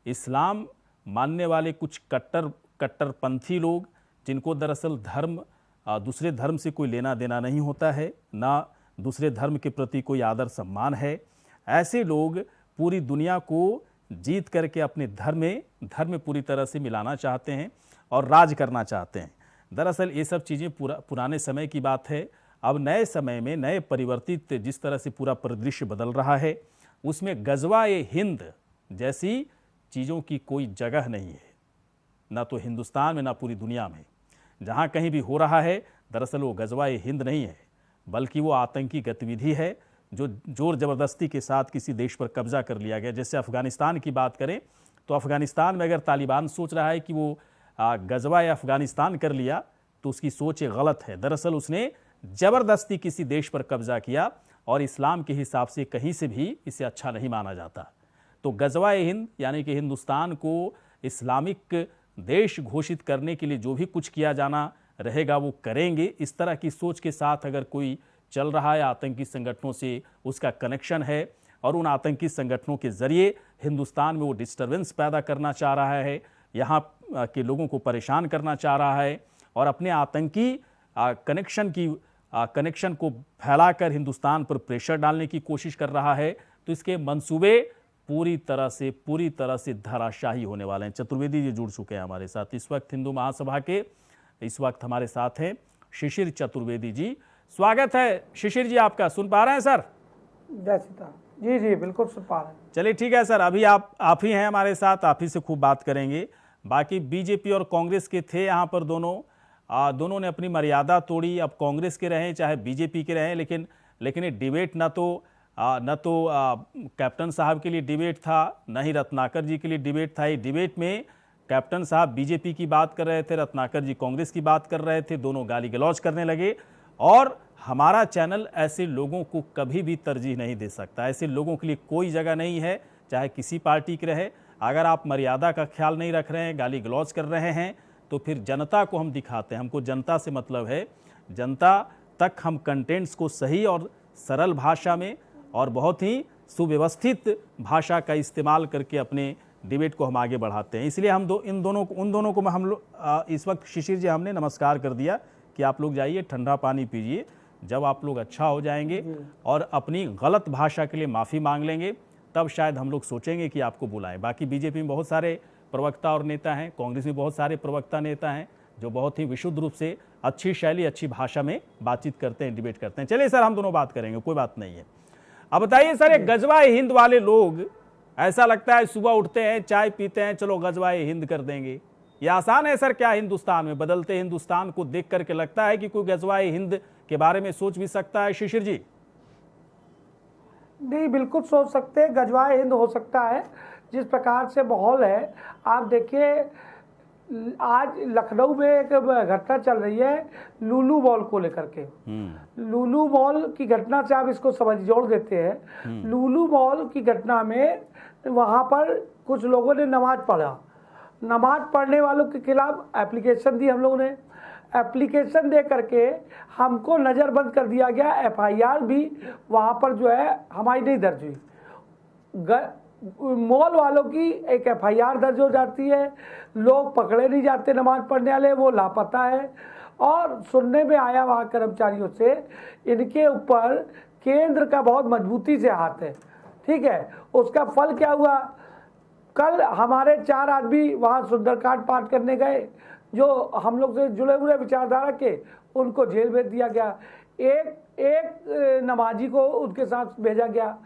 इस्लाम मानने वाले कुछ कट्टरपंथी लोग जिनको दरअसल दूसरे धर्म से कोई लेना देना नहीं होता है, ना दूसरे धर्म के प्रति कोई आदर सम्मान है। ऐसे लोग पूरी दुनिया को जीत करके अपने धर्म में पूरी तरह से मिलाना चाहते हैं और राज करना चाहते हैं। दरअसल ये सब चीज़ें पुराने समय की बात है। अब नए समय में नए परिवर्तित जिस तरह से पूरा परिदृश्य बदल रहा है उसमें गजवा हिंद जैसी चीज़ों की कोई जगह नहीं है, ना तो हिंदुस्तान में ना पूरी दुनिया में। जहाँ कहीं भी हो रहा है दरअसल वो गजवा हिंद नहीं है बल्कि वो आतंकी गतिविधि है जो जोर ज़बरदस्ती के साथ किसी देश पर कब्जा कर लिया गया। जैसे अफ़गानिस्तान की बात करें तो अफ़गानिस्तान में अगर तालिबान सोच रहा है कि वो गजवा अफ़गानिस्तान कर लिया तो उसकी सोच गलत है। दरअसल उसने ज़बरदस्ती किसी देश पर कब्जा किया और इस्लाम के हिसाब से कहीं से भी इसे अच्छा नहीं माना जाता। तो गजवा हिंद यानी कि हिंदुस्तान को इस्लामिक देश घोषित करने के लिए जो भी कुछ किया जाना रहेगा वो करेंगे। इस तरह की सोच के साथ अगर कोई चल रहा है, आतंकी संगठनों से उसका कनेक्शन है और उन आतंकी संगठनों के ज़रिए हिंदुस्तान में वो डिस्टर्बेंस पैदा करना चाह रहा है, यहाँ के लोगों को परेशान करना चाह रहा है और अपने आतंकी कनेक्शन को फैलाकर हिंदुस्तान पर प्रेशर डालने की कोशिश कर रहा है, तो इसके मंसूबे पूरी तरह से धराशाही होने वाले हैं। चतुर्वेदी जी जुड़ चुके हैं हमारे साथ इस वक्त हिंदू महासभा के। इस वक्त हमारे साथ हैं शिशिर चतुर्वेदी जी। स्वागत है शिशिर जी आपका। सुन पा रहे हैं सर?
जय सीता। जी बिल्कुल सुन पा रहे हैं।
चलिए ठीक है सर, अभी आप ही हैं हमारे साथ, आप ही से खूब बात करेंगे। बाकी बीजेपी और कांग्रेस के थे यहाँ पर दोनों ने अपनी मर्यादा तोड़ी। अब कांग्रेस के रहें चाहे बीजेपी के रहें, लेकिन ये डिबेट न तो कैप्टन साहब के लिए डिबेट था, न ही रत्नाकर जी के लिए डिबेट था। ये डिबेट में कैप्टन साहब बीजेपी की बात कर रहे थे, रत्नाकर जी कांग्रेस की बात कर रहे थे, दोनों गाली गलौज करने लगे। और हमारा चैनल ऐसे लोगों को कभी भी तरजीह नहीं दे सकता। ऐसे लोगों के लिए कोई जगह नहीं है, चाहे किसी पार्टी के रहे। अगर आप मर्यादा का ख्याल नहीं रख रहे हैं, गाली गलौज कर रहे हैं, तो फिर जनता को हम दिखाते हैं। हमको जनता से मतलब है, जनता तक हम कंटेंट्स को सही और सरल भाषा में और बहुत ही सुव्यवस्थित भाषा का इस्तेमाल करके अपने डिबेट को हम आगे बढ़ाते हैं। इसलिए हम उन दोनों को हम लोग इस वक्त शिशिर जी हमने नमस्कार कर दिया कि आप लोग जाइए ठंडा पानी पीजिए। जब आप लोग अच्छा हो जाएंगे और अपनी गलत भाषा के लिए माफ़ी मांग लेंगे, तब शायद हम लोग सोचेंगे कि आपको बुलाएं। बाकी बीजेपी में बहुत सारे प्रवक्ता और नेता हैं, कांग्रेस में बहुत सारे प्रवक्ता नेता हैं जो बहुत ही विशुद्ध रूप से अच्छी शैली, अच्छी भाषा में बातचीत करते हैं, डिबेट करते हैं। चलिए सर, हम दोनों बात करेंगे, कोई बात नहीं है। अब बताइए सर, ये गजवाए हिंद वाले लोग, ऐसा लगता है सुबह उठते हैं, चाय पीते हैं, चलो गजवाए हिंद कर देंगे। ये आसान है सर क्या हिंदुस्तान में? बदलते हिंदुस्तान को देख करके लगता है कि कोई गजवाए हिंद के बारे में सोच भी सकता है शिशिर जी?
नहीं, बिल्कुल सोच सकते हैं, गजवाए हिंद हो सकता है। जिस प्रकार से माहौल है, आप देखिए आज लखनऊ में एक घटना चल रही है लुलु मॉल को लेकर के। लुलु मॉल की घटना से आप इसको समझ जोड़ देते हैं। लुलु मॉल की घटना में वहाँ पर कुछ लोगों ने नमाज पढ़ा। नमाज पढ़ने वालों के खिलाफ एप्लीकेशन दी हम लोगों ने। एप्लीकेशन दे करके हमको नज़रबंद कर दिया गया। FIR भी वहाँ पर जो है हमारी नहीं दर्ज हुई। मॉल वालों की एक FIR दर्ज हो जाती है, लोग पकड़े नहीं जाते, नमाज पढ़ने वाले वो लापता है। और सुनने में आया वहाँ कर्मचारियों से, इनके ऊपर केंद्र का बहुत मजबूती से हाथ है। ठीक है, उसका फल क्या हुआ? कल हमारे 4 आदमी वहाँ सुंदरकांड पाठ करने गए, जो हम लोग से जुड़े हुए विचारधारा के, उनको जेल भेज दिया गया। एक नमाजी को उनके साथ भेजा गया।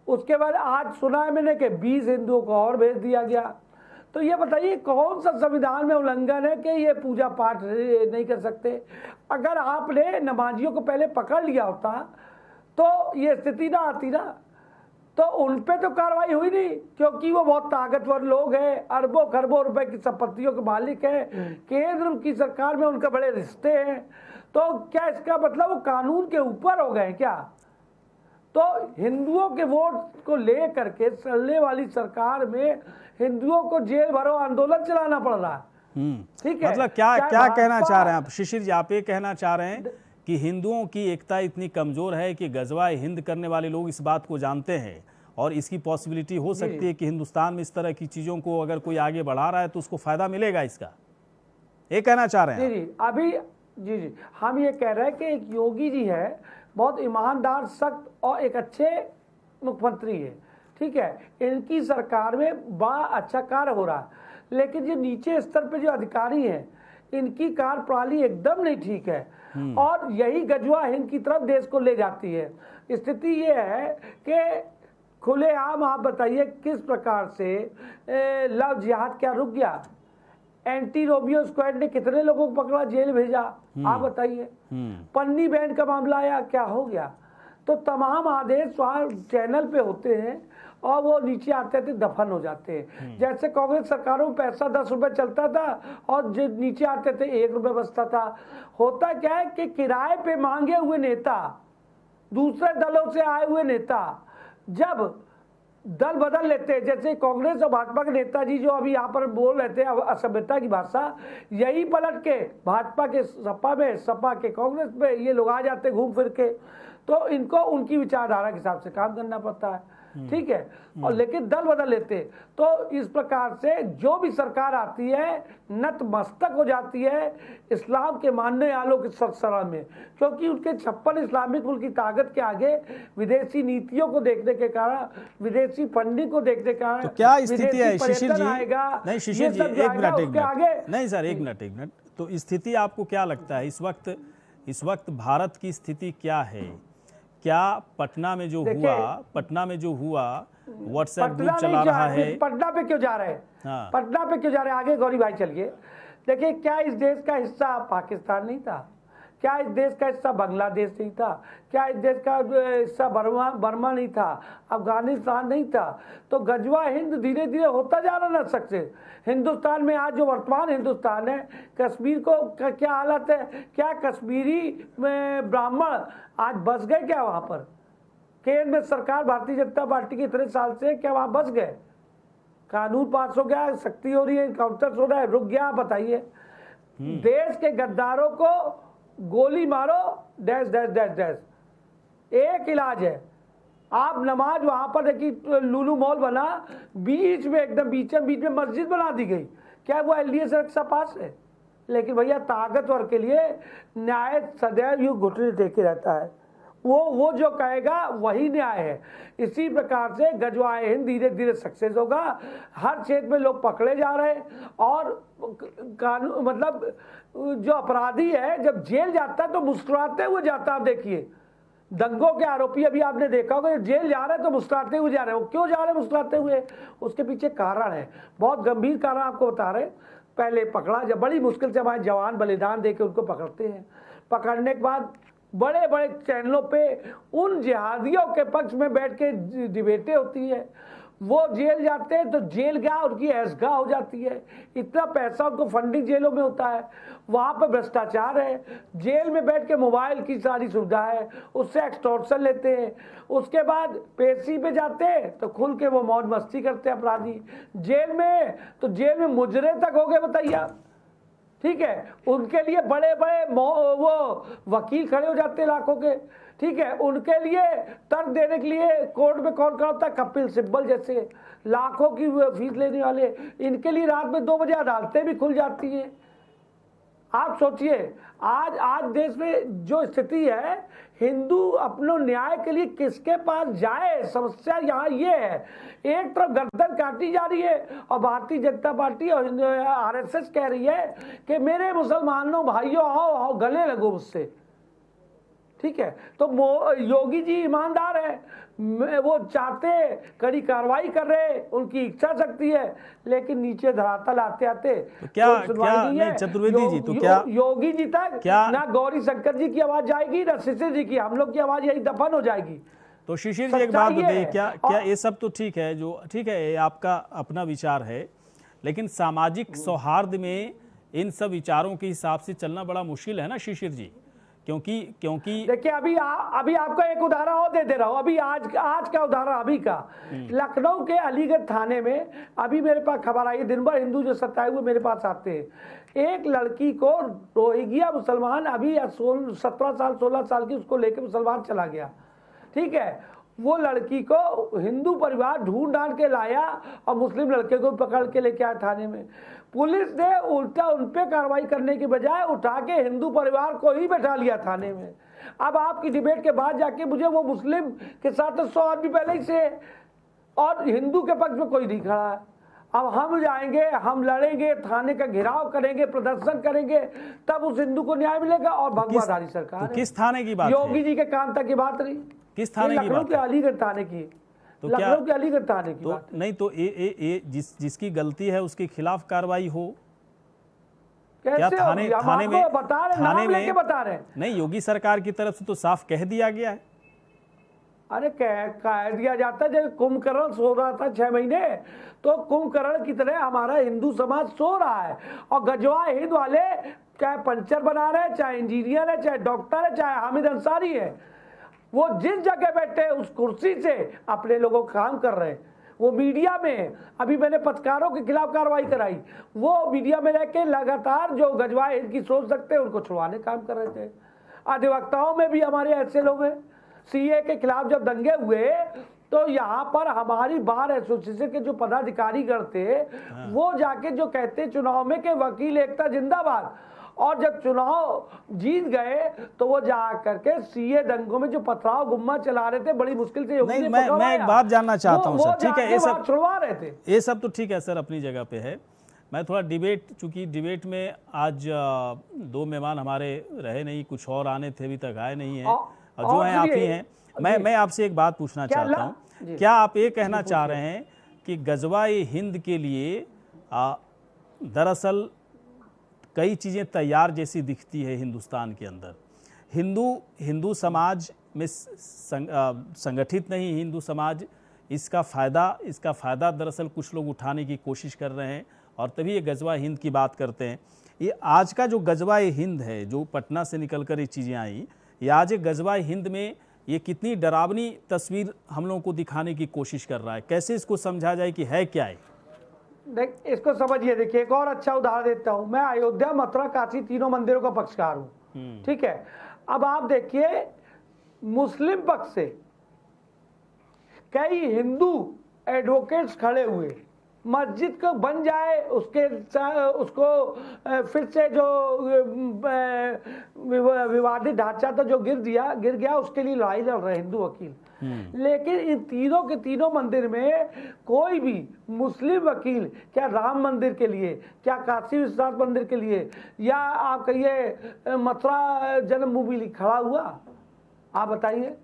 उसके बाद आज सुना है मैंने कि 20 हिंदुओं को और भेज दिया गया। तो ये बताइए कौन सा संविधान में उल्लंघन है कि ये पूजा पाठ नहीं कर सकते? अगर आपने नमाजियों को पहले पकड़ लिया होता तो ये स्थिति ना आती ना। तो उन पे तो कार्रवाई हुई नहीं, क्योंकि वो बहुत ताकतवर लोग हैं, अरबों खरबों रुपए की संपत्तियों के मालिक हैं, केंद्र की सरकार में उनके बड़े रिश्ते हैं। तो क्या इसका मतलब वो कानून के ऊपर हो गए क्या? तो हिंदुओं के वोट को ले करके चलने वाली सरकार में हिंदुओं को जेल भरो आंदोलन चलाना पड़ रहा है। ठीक है,
मतलब क्या कहना चाह रहे हैं आप शिशिर जी? आप ये कहना चाह रहे हैं कि हिंदुओं की एकता इतनी कमजोर है कि गजवाए हिंद करने वाले लोग इस बात को जानते हैं और इसकी पॉसिबिलिटी हो सकती है कि हिंदुस्तान में इस तरह की चीजों को अगर कोई आगे बढ़ा रहा है तो उसको फायदा मिलेगा इसका, ये कहना चाह रहे हैं?
जी अभी जी हम ये कह रहे हैं कि एक योगी जी है, बहुत ईमानदार, सख्त और एक अच्छे मुख्यमंत्री है। ठीक है, इनकी सरकार में बड़ा अच्छा कार्य हो रहा है, लेकिन जो नीचे स्तर पे जो अधिकारी हैं, इनकी कार्यप्रणाली एकदम नहीं ठीक है और यही गजवा हिंद की तरफ देश को ले जाती है। स्थिति ये है कि खुलेआम आप बताइए किस प्रकार से लव जिहाद क्या रुक गया? एंटी रोमियो स्क्वाड ने कितने लोगों को पकड़ा, जेल भेजा, आप बताइए। पन्नी बैंड का मामला आया, क्या हो गया? तो तमाम आदेश वहाँ चैनल पे होते हैं और वो नीचे आते थे दफन हो जाते हैं। जैसे कांग्रेस सरकारों में पैसा 10 रुपए चलता था और जो नीचे आते थे 1 रुपए बचता था। होता क्या है कि किराए पे मांगे हुए नेता, दूसरे दलों से आए हुए नेता जब दल बदल लेते हैं, जैसे कांग्रेस और भाजपा के नेताजी जो अभी यहाँ पर बोल रहे थे असभ्यता की भाषा, यही पलट के भाजपा के सपा में, सपा के कांग्रेस में ये लोग आ जाते घूम फिर के। तो इनको उनकी विचारधारा के हिसाब से काम करना पड़ता है। ठीक है, और लेकिन दल बदल लेते। तो इस प्रकार से जो भी सरकार आती है नतमस्तक हो जाती है इस्लाम के मानने वालों के सरसरा में, क्योंकि उनके 56 इस्लामिक मुल्क की ताकत के आगे विदेशी नीतियों को देखने के कारण, विदेशी फंडिंग को देखने के कारण,
तो क्या स्थिति है शिशिर जी?
नहीं
शिशिर जी, एक मिनट नहीं सर, एक मिनट। तो स्थिति आपको क्या लगता है इस वक्त भारत की स्थिति क्या है? क्या पटना में जो हुआ व्हाट्सएप ग्रुप चला रहा है?
पटना पे क्यों जा रहे हैं? हाँ। पटना पे क्यों जा रहे हैं? आगे गौरी भाई चलिए। देखिए, क्या इस देश का हिस्सा पाकिस्तान नहीं था? क्या इस देश का हिस्सा बांग्लादेश नहीं था? क्या इस देश का हिस्सा बर्मा नहीं था? अफगानिस्तान नहीं था? तो गजवा हिंद धीरे धीरे होता जा रहा ना सक्सेस। हिंदुस्तान में आज जो वर्तमान हिंदुस्तान है, कश्मीर को क्या हालत है? क्या कश्मीरी ब्राह्मण आज बस गए क्या वहाँ पर? केंद्र में सरकार भारतीय जनता पार्टी के इतने साल से क्या वहाँ बस गए? कानून पास हो गया, सख्ती हो रही है, इनकाउंटर हो रहा है, रुक गया। बताइए, देश के गद्दारों को गोली मारो, डैश डैश डैश डैश, एक इलाज है। आप नमाज वहां पर देखिए, लुलु मॉल बना, बीच में एकदम बीच में मस्जिद बना दी गई। क्या वो एलडीए से रक्षा पास है? लेकिन भैया ताकतवर के लिए न्याय सदैव यूं घुटने टेके रहता है। वो जो कहेगा वही न्याय है। इसी प्रकार से गजवाए हिंद धीरे धीरे सक्सेस होगा। हर क्षेत्र में लोग पकड़े जा रहे हैं, और कानून मतलब जो अपराधी है जब जेल जाता है तो मुस्कुराते हुए जाता है। आप देखिए, दंगों के आरोपी अभी आपने देखा होगा, जेल जा रहे हैं तो मुस्कुराते हुए जा रहे हैं। वो क्यों जा रहे हैं मुस्कुराते हुए? उसके पीछे कारण है, बहुत गंभीर कारण आपको बता रहे हैं। पहले पकड़ा, जब बड़ी मुश्किल से हमारे जवान बलिदान देके उनको पकड़ते हैं, पकड़ने के बाद बड़े बड़े चैनलों पे उन जिहादियों के पक्ष में बैठ के डिबेटें होती है। वो जेल जाते हैं तो जेल गया उनकी ऐशगाह हो जाती है। इतना पैसा उनको फंडिंग जेलों में होता है, वहाँ पर भ्रष्टाचार है। जेल में बैठ के मोबाइल की सारी सुविधा है, उससे एक्सटॉर्शन लेते हैं। उसके बाद पेशी पे जाते हैं तो खुल के वो मौज मस्ती करते हैं अपराधी। जेल में मुजरे तक हो गए, बताइए आप। ठीक है, उनके लिए बड़े बड़े वो वकील खड़े हो जाते हैं लाखों के। ठीक है, उनके लिए तर्क देने के लिए कोर्ट में कौन खड़ा होता है? कपिल सिब्बल जैसे लाखों की फीस लेने वाले। इनके लिए रात में 2 बजे अदालतें भी खुल जाती हैं। आप सोचिए, आज देश में जो स्थिति है, हिंदू अपने न्याय के लिए किसके पास जाए? समस्या यहाँ ये है। एक तरफ गर्दन काटी जा रही है और भारतीय जनता पार्टी और आरएसएस कह रही है कि मेरे मुसलमानों भाइयों आओ गले लगो मुझसे। ठीक है, तो योगी जी ईमानदार है, वो चाहते कड़ी कार्रवाई कर रहे, उनकी इच्छा शक्ति है, लेकिन नीचे धरातल आते आते
तो क्या नहीं चतुर्वेदी जी, तो क्या
योगी जी तक
क्या
ना गौरी शंकर जी की आवाज जाएगी, ना शिशिर जी की, हम लोग की आवाज यही दफन हो जाएगी।
तो शिशिर जी एक बात बताइए, क्या ये सब तो ठीक है, जो ठीक है ये आपका अपना विचार है, लेकिन सामाजिक सौहार्द में इन सब विचारों के हिसाब से चलना बड़ा मुश्किल है ना शिशिर जी? क्योंकि
देखिए, अभी आपको एक उदाहरण और दे रहा हूं। अभी आज का उदाहरण अभी का, लखनऊ के अलीगढ़ थाने में अभी मेरे पास खबर आई, दिन भर हिंदू जो सताए हुए मेरे पास आते हैं। एक लड़की को रोहिंग्या मुसलमान, अभी 17 साल 16 साल की, उसको लेके मुसलमान चला गया। ठीक है, वो लड़की को हिंदू परिवार ढूंढ के लाया और मुस्लिम लड़के को पकड़ के लेके आया थाने में। पुलिस ने उल्टा उन पे कार्रवाई करने की बजाय उठा के हिंदू परिवार को ही बैठा लिया थाने में। अब आपकी डिबेट के बाद जाके मुझे वो मुस्लिम के साथ 100 आदमी पहले ही से, और हिंदू के पक्ष में कोई नहीं खड़ा है। अब हम जाएंगे, हम लड़ेंगे, थाने का घेराव करेंगे, प्रदर्शन करेंगे, तब उस हिंदू को न्याय मिलेगा। और भगवाधारी सरकार
तो किस थाने की बात?
योगी जी के कान तक की बात रही।
किस थाने की बात?
लखनऊ के अलीगढ़ थाने की।
तो
लखनऊ के अलीगढ़ थाने की बात
नहीं, तो जिसकी गलती है उसके खिलाफ कार्रवाई हो।
क्या
थाने में
बता रहे, नाम लेके बता रहे?
नहीं, योगी सरकार की तरफ से तो साफ कह दिया गया है।
अरे कह दिया जाता है, जब कुंभकर्ण सो रहा था 6 महीने, तो कुंभकर्ण की तरह हमारा हिंदू समाज सो रहा है। और गजवा हिंद वाले चाहे पंचर बना रहे हैं, चाहे इंजीनियर है, चाहे डॉक्टर है, चाहे हामिद अंसारी है, वो जिस जगह बैठे उस कुर्सी से अपने लोगों का काम कर रहे हैं। वो मीडिया में, अभी मैंने पत्रकारों के खिलाफ कार्रवाई कराई, वो मीडिया में रह के लगातार जो गजवा हिंद की सोच सकते हैं उनको छुड़वाने काम कर रहे थे। अधिवक्ताओं में भी हमारे ऐसे लोग हैं। सीए के खिलाफ जब दंगे हुए तो यहाँ पर हमारी बार एसोसिएशन के जो पदाधिकारी थे, वो जाके जो कहते चुनाव में कि वकील एकता जिंदाबाद, और जब चुनाव जीत गए तो वो जा करके सीए दंगों में जो पथराव गुम्मा चला रहे थे, बड़ी मुश्किल से
नहीं, मैं एक बात जानना चाहता हूँ सर। ठीक है, ये सब
छुड़वा रहे थे,
ये सब तो ठीक है सर, अपनी जगह पे है। मैं थोड़ा चूंकि डिबेट में आज 2 मेहमान हमारे रहे नहीं, कुछ और आने थे, अभी तक आए नहीं है, और जो है आप ही हैं। मैं आपसे एक बात पूछना चाहता हूँ, क्या आप ये कहना चाह रहे हैं कि गजवा-ए हिंद के लिए दरअसल कई चीज़ें तैयार जैसी दिखती है हिंदुस्तान के अंदर? हिंदू समाज में संगठित नहीं हिंदू समाज, इसका फ़ायदा दरअसल कुछ लोग उठाने की कोशिश कर रहे हैं, और तभी ये गजवा हिंद की बात करते हैं। ये आज का जो गजवा हिंद है, जो पटना से निकल कर ये चीज़ें आई, ये आज गजवा हिंद में ये कितनी डरावनी तस्वीर हम लोगों को दिखाने की कोशिश कर रहा है। कैसे इसको समझा जाए कि है क्या है?
देख इसको समझिए, देखिए एक और अच्छा उदाहरण देता हूं। मैं अयोध्या, मथुरा, काशी तीनों मंदिरों का पक्षकार हूं, ठीक है। अब आप देखिए मुस्लिम पक्ष से कई हिंदू एडवोकेट्स खड़े हुए, मस्जिद को बन जाए उसको फिर से जो विवादित ढांचा था जो गिर गया, उसके लिए लड़ाई लड़ रहे हिंदू वकील। लेकिन इन तीनों के तीनों मंदिर में कोई भी मुस्लिम वकील क्या राम मंदिर के लिए, क्या काशी विश्वनाथ मंदिर के लिए, या आप कहिए मथुरा जन्मभूमि खड़ा हुआ? आप बताइए।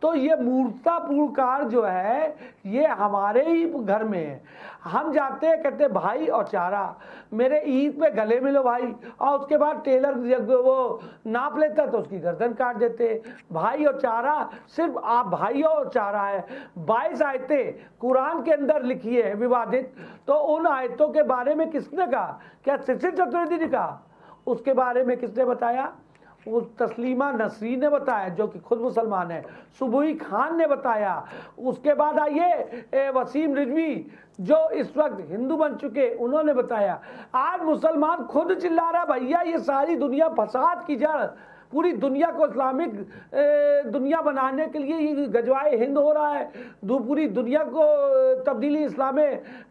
तो ये मूर्खतापूर्ण जो है ये हमारे ही घर में है। हम जाते हैं, कहते भाई और चारा, मेरे ईद पे गले मिलो भाई, और उसके बाद टेलर जब वो नाप लेता तो उसकी गर्दन काट देते। भाई और चारा सिर्फ आप भाई और चारा है। 22 आयतें कुरान के अंदर लिखी है विवादित, तो उन आयतों के बारे में किसने कहा? क्या शिशिर चतुर्वेदी ने कहा? उसके बारे में किसने बताया? वो तस्लीमा नसरीन ने बताया जो कि खुद मुसलमान है। सुबुई खान ने बताया। उसके बाद आइए वसीम रिजवी जो इस वक्त हिंदू बन चुके, उन्होंने बताया। आज मुसलमान खुद चिल्ला रहा भैया ये सारी दुनिया फसाद की जड़, पूरी दुनिया को इस्लामिक दुनिया बनाने के लिए ये गजवाए हिंद हो रहा है, पूरी दुनिया को तब्दीली इस्लामे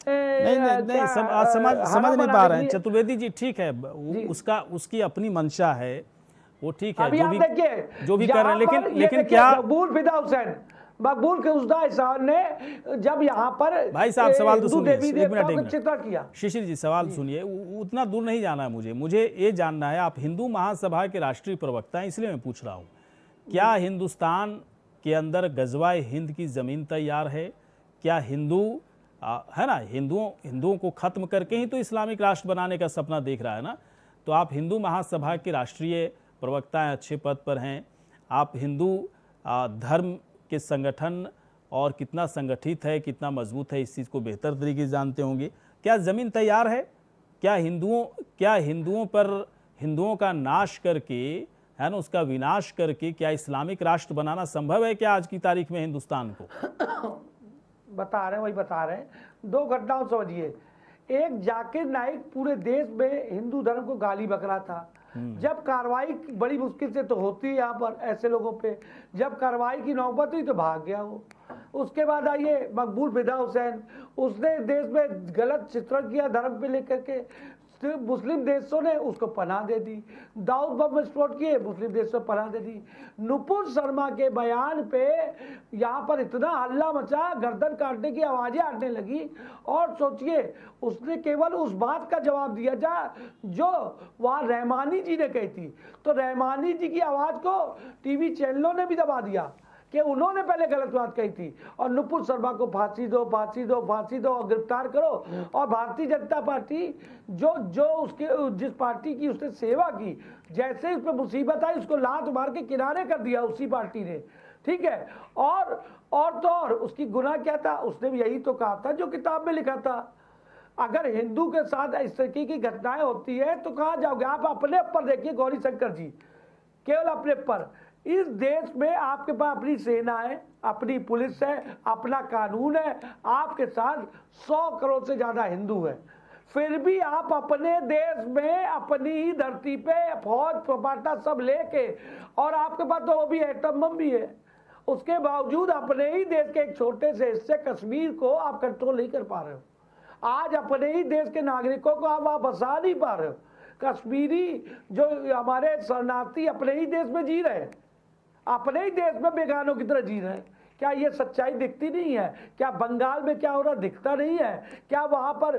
नहीं समझ नहीं पा रहे हैं चतुर्वेदी जी। ठीक है, उसकी अपनी मंशा है, वो ठीक है, जो भी कर रहे हैं, लेकिन क्या
मकबूल फिदा हुसैन, मकबूल फिदा ने जब यहाँ पर
भाई साहब सवाल तो सुनिए, एक मिनट
किया।
शिशिर जी सवाल सुनिए, उतना दूर नहीं जाना है मुझे ये जानना है। आप हिंदू महासभा के राष्ट्रीय प्रवक्ता हैं, इसलिए मैं पूछ रहा हूँ, क्या हिंदुस्तान के अंदर गजवाए हिंद की जमीन तैयार है? क्या हिंदू है ना, हिंदुओं को खत्म करके ही तो इस्लामिक राष्ट्र बनाने का सपना देख रहा है ना? तो आप हिंदू महासभा के राष्ट्रीय प्रवक्ता हैं, अच्छे पद पर हैं, आप हिंदू धर्म के संगठन और कितना संगठित है, कितना मजबूत है, इस चीज़ को बेहतर तरीके से जानते होंगे। क्या ज़मीन तैयार है? क्या हिंदुओं का नाश करके, है ना, उसका विनाश करके क्या इस्लामिक राष्ट्र बनाना संभव है क्या आज की तारीख में हिंदुस्तान को?
बता रहे हैं, वही बता रहे हैं। दो घटनाओं समझिए। एक जाकिर नाइक पूरे देश में हिंदू धर्म को गाली बक रहा था। जब कार्रवाई बड़ी मुश्किल से तो होती है यहाँ पर ऐसे लोगों पे, जब कार्रवाई की नौबत हुई तो भाग गया वो। उसके बाद आइए मकबूल फिदा हुसैन, उसने देश में गलत चित्रण किया धर्म पे लेकर के, मुस्लिम देशों ने उसको पनाह दे दी। दाऊद बम विस्फोट किए, मुस्लिम देशों ने पनाह दे दी। नुपुर शर्मा के बयान पे यहाँ पर इतना हल्ला मचा, गर्दन काटने की आवाजें आने लगी। और सोचिए उसने केवल उस बात का जवाब दिया जो वहाँ रहमानी जी ने कही थी, तो रहमानी जी की आवाज को टीवी चैनलों ने भी दबा दिया कि उन्होंने पहले गलत बात कही थी। और नुपुर शर्मा को फांसी दो, फांसी दो, फांसी दो और गिरफ्तार करो। और भारतीय जनता पार्टी जो उसके जिस पार्टी की उसने सेवा की, जैसे उस पर मुसीबत आई उसको लात मार के किनारे कर दिया उसी पार्टी ने, ठीक है। और उसकी गुनाह क्या था? उसने भी यही तो कहा था जो किताब में लिखा था। अगर हिंदू के साथ इस तरीके की घटनाएं होती है तो कहाँ जाओगे आप? अपने ऊपर देखिए गौरी शंकर जी, केवल अपने ऊपर। इस देश में आपके पास अपनी सेना है, अपनी पुलिस है, अपना कानून है, आपके साथ 100 करोड़ से ज्यादा हिंदू है, फिर भी आप अपने देश में अपनी ही धरती पे फौज पपाटा सब लेके, और आपके पास तो वो भी एटम बम भी है, उसके बावजूद अपने ही देश के एक छोटे से हिस्से कश्मीर को आप कंट्रोल नहीं कर पा रहे हो। आज अपने ही देश के नागरिकों को आप बसा नहीं पा रहे हो। कश्मीरी जो हमारे शरणार्थी अपने ही देश में जी रहे हैं, अपने ही देश में बेगानों की तरह जी रहे हैं। क्या ये सच्चाई दिखती नहीं है? क्या बंगाल में क्या हो रहा दिखता नहीं है? क्या वहाँ पर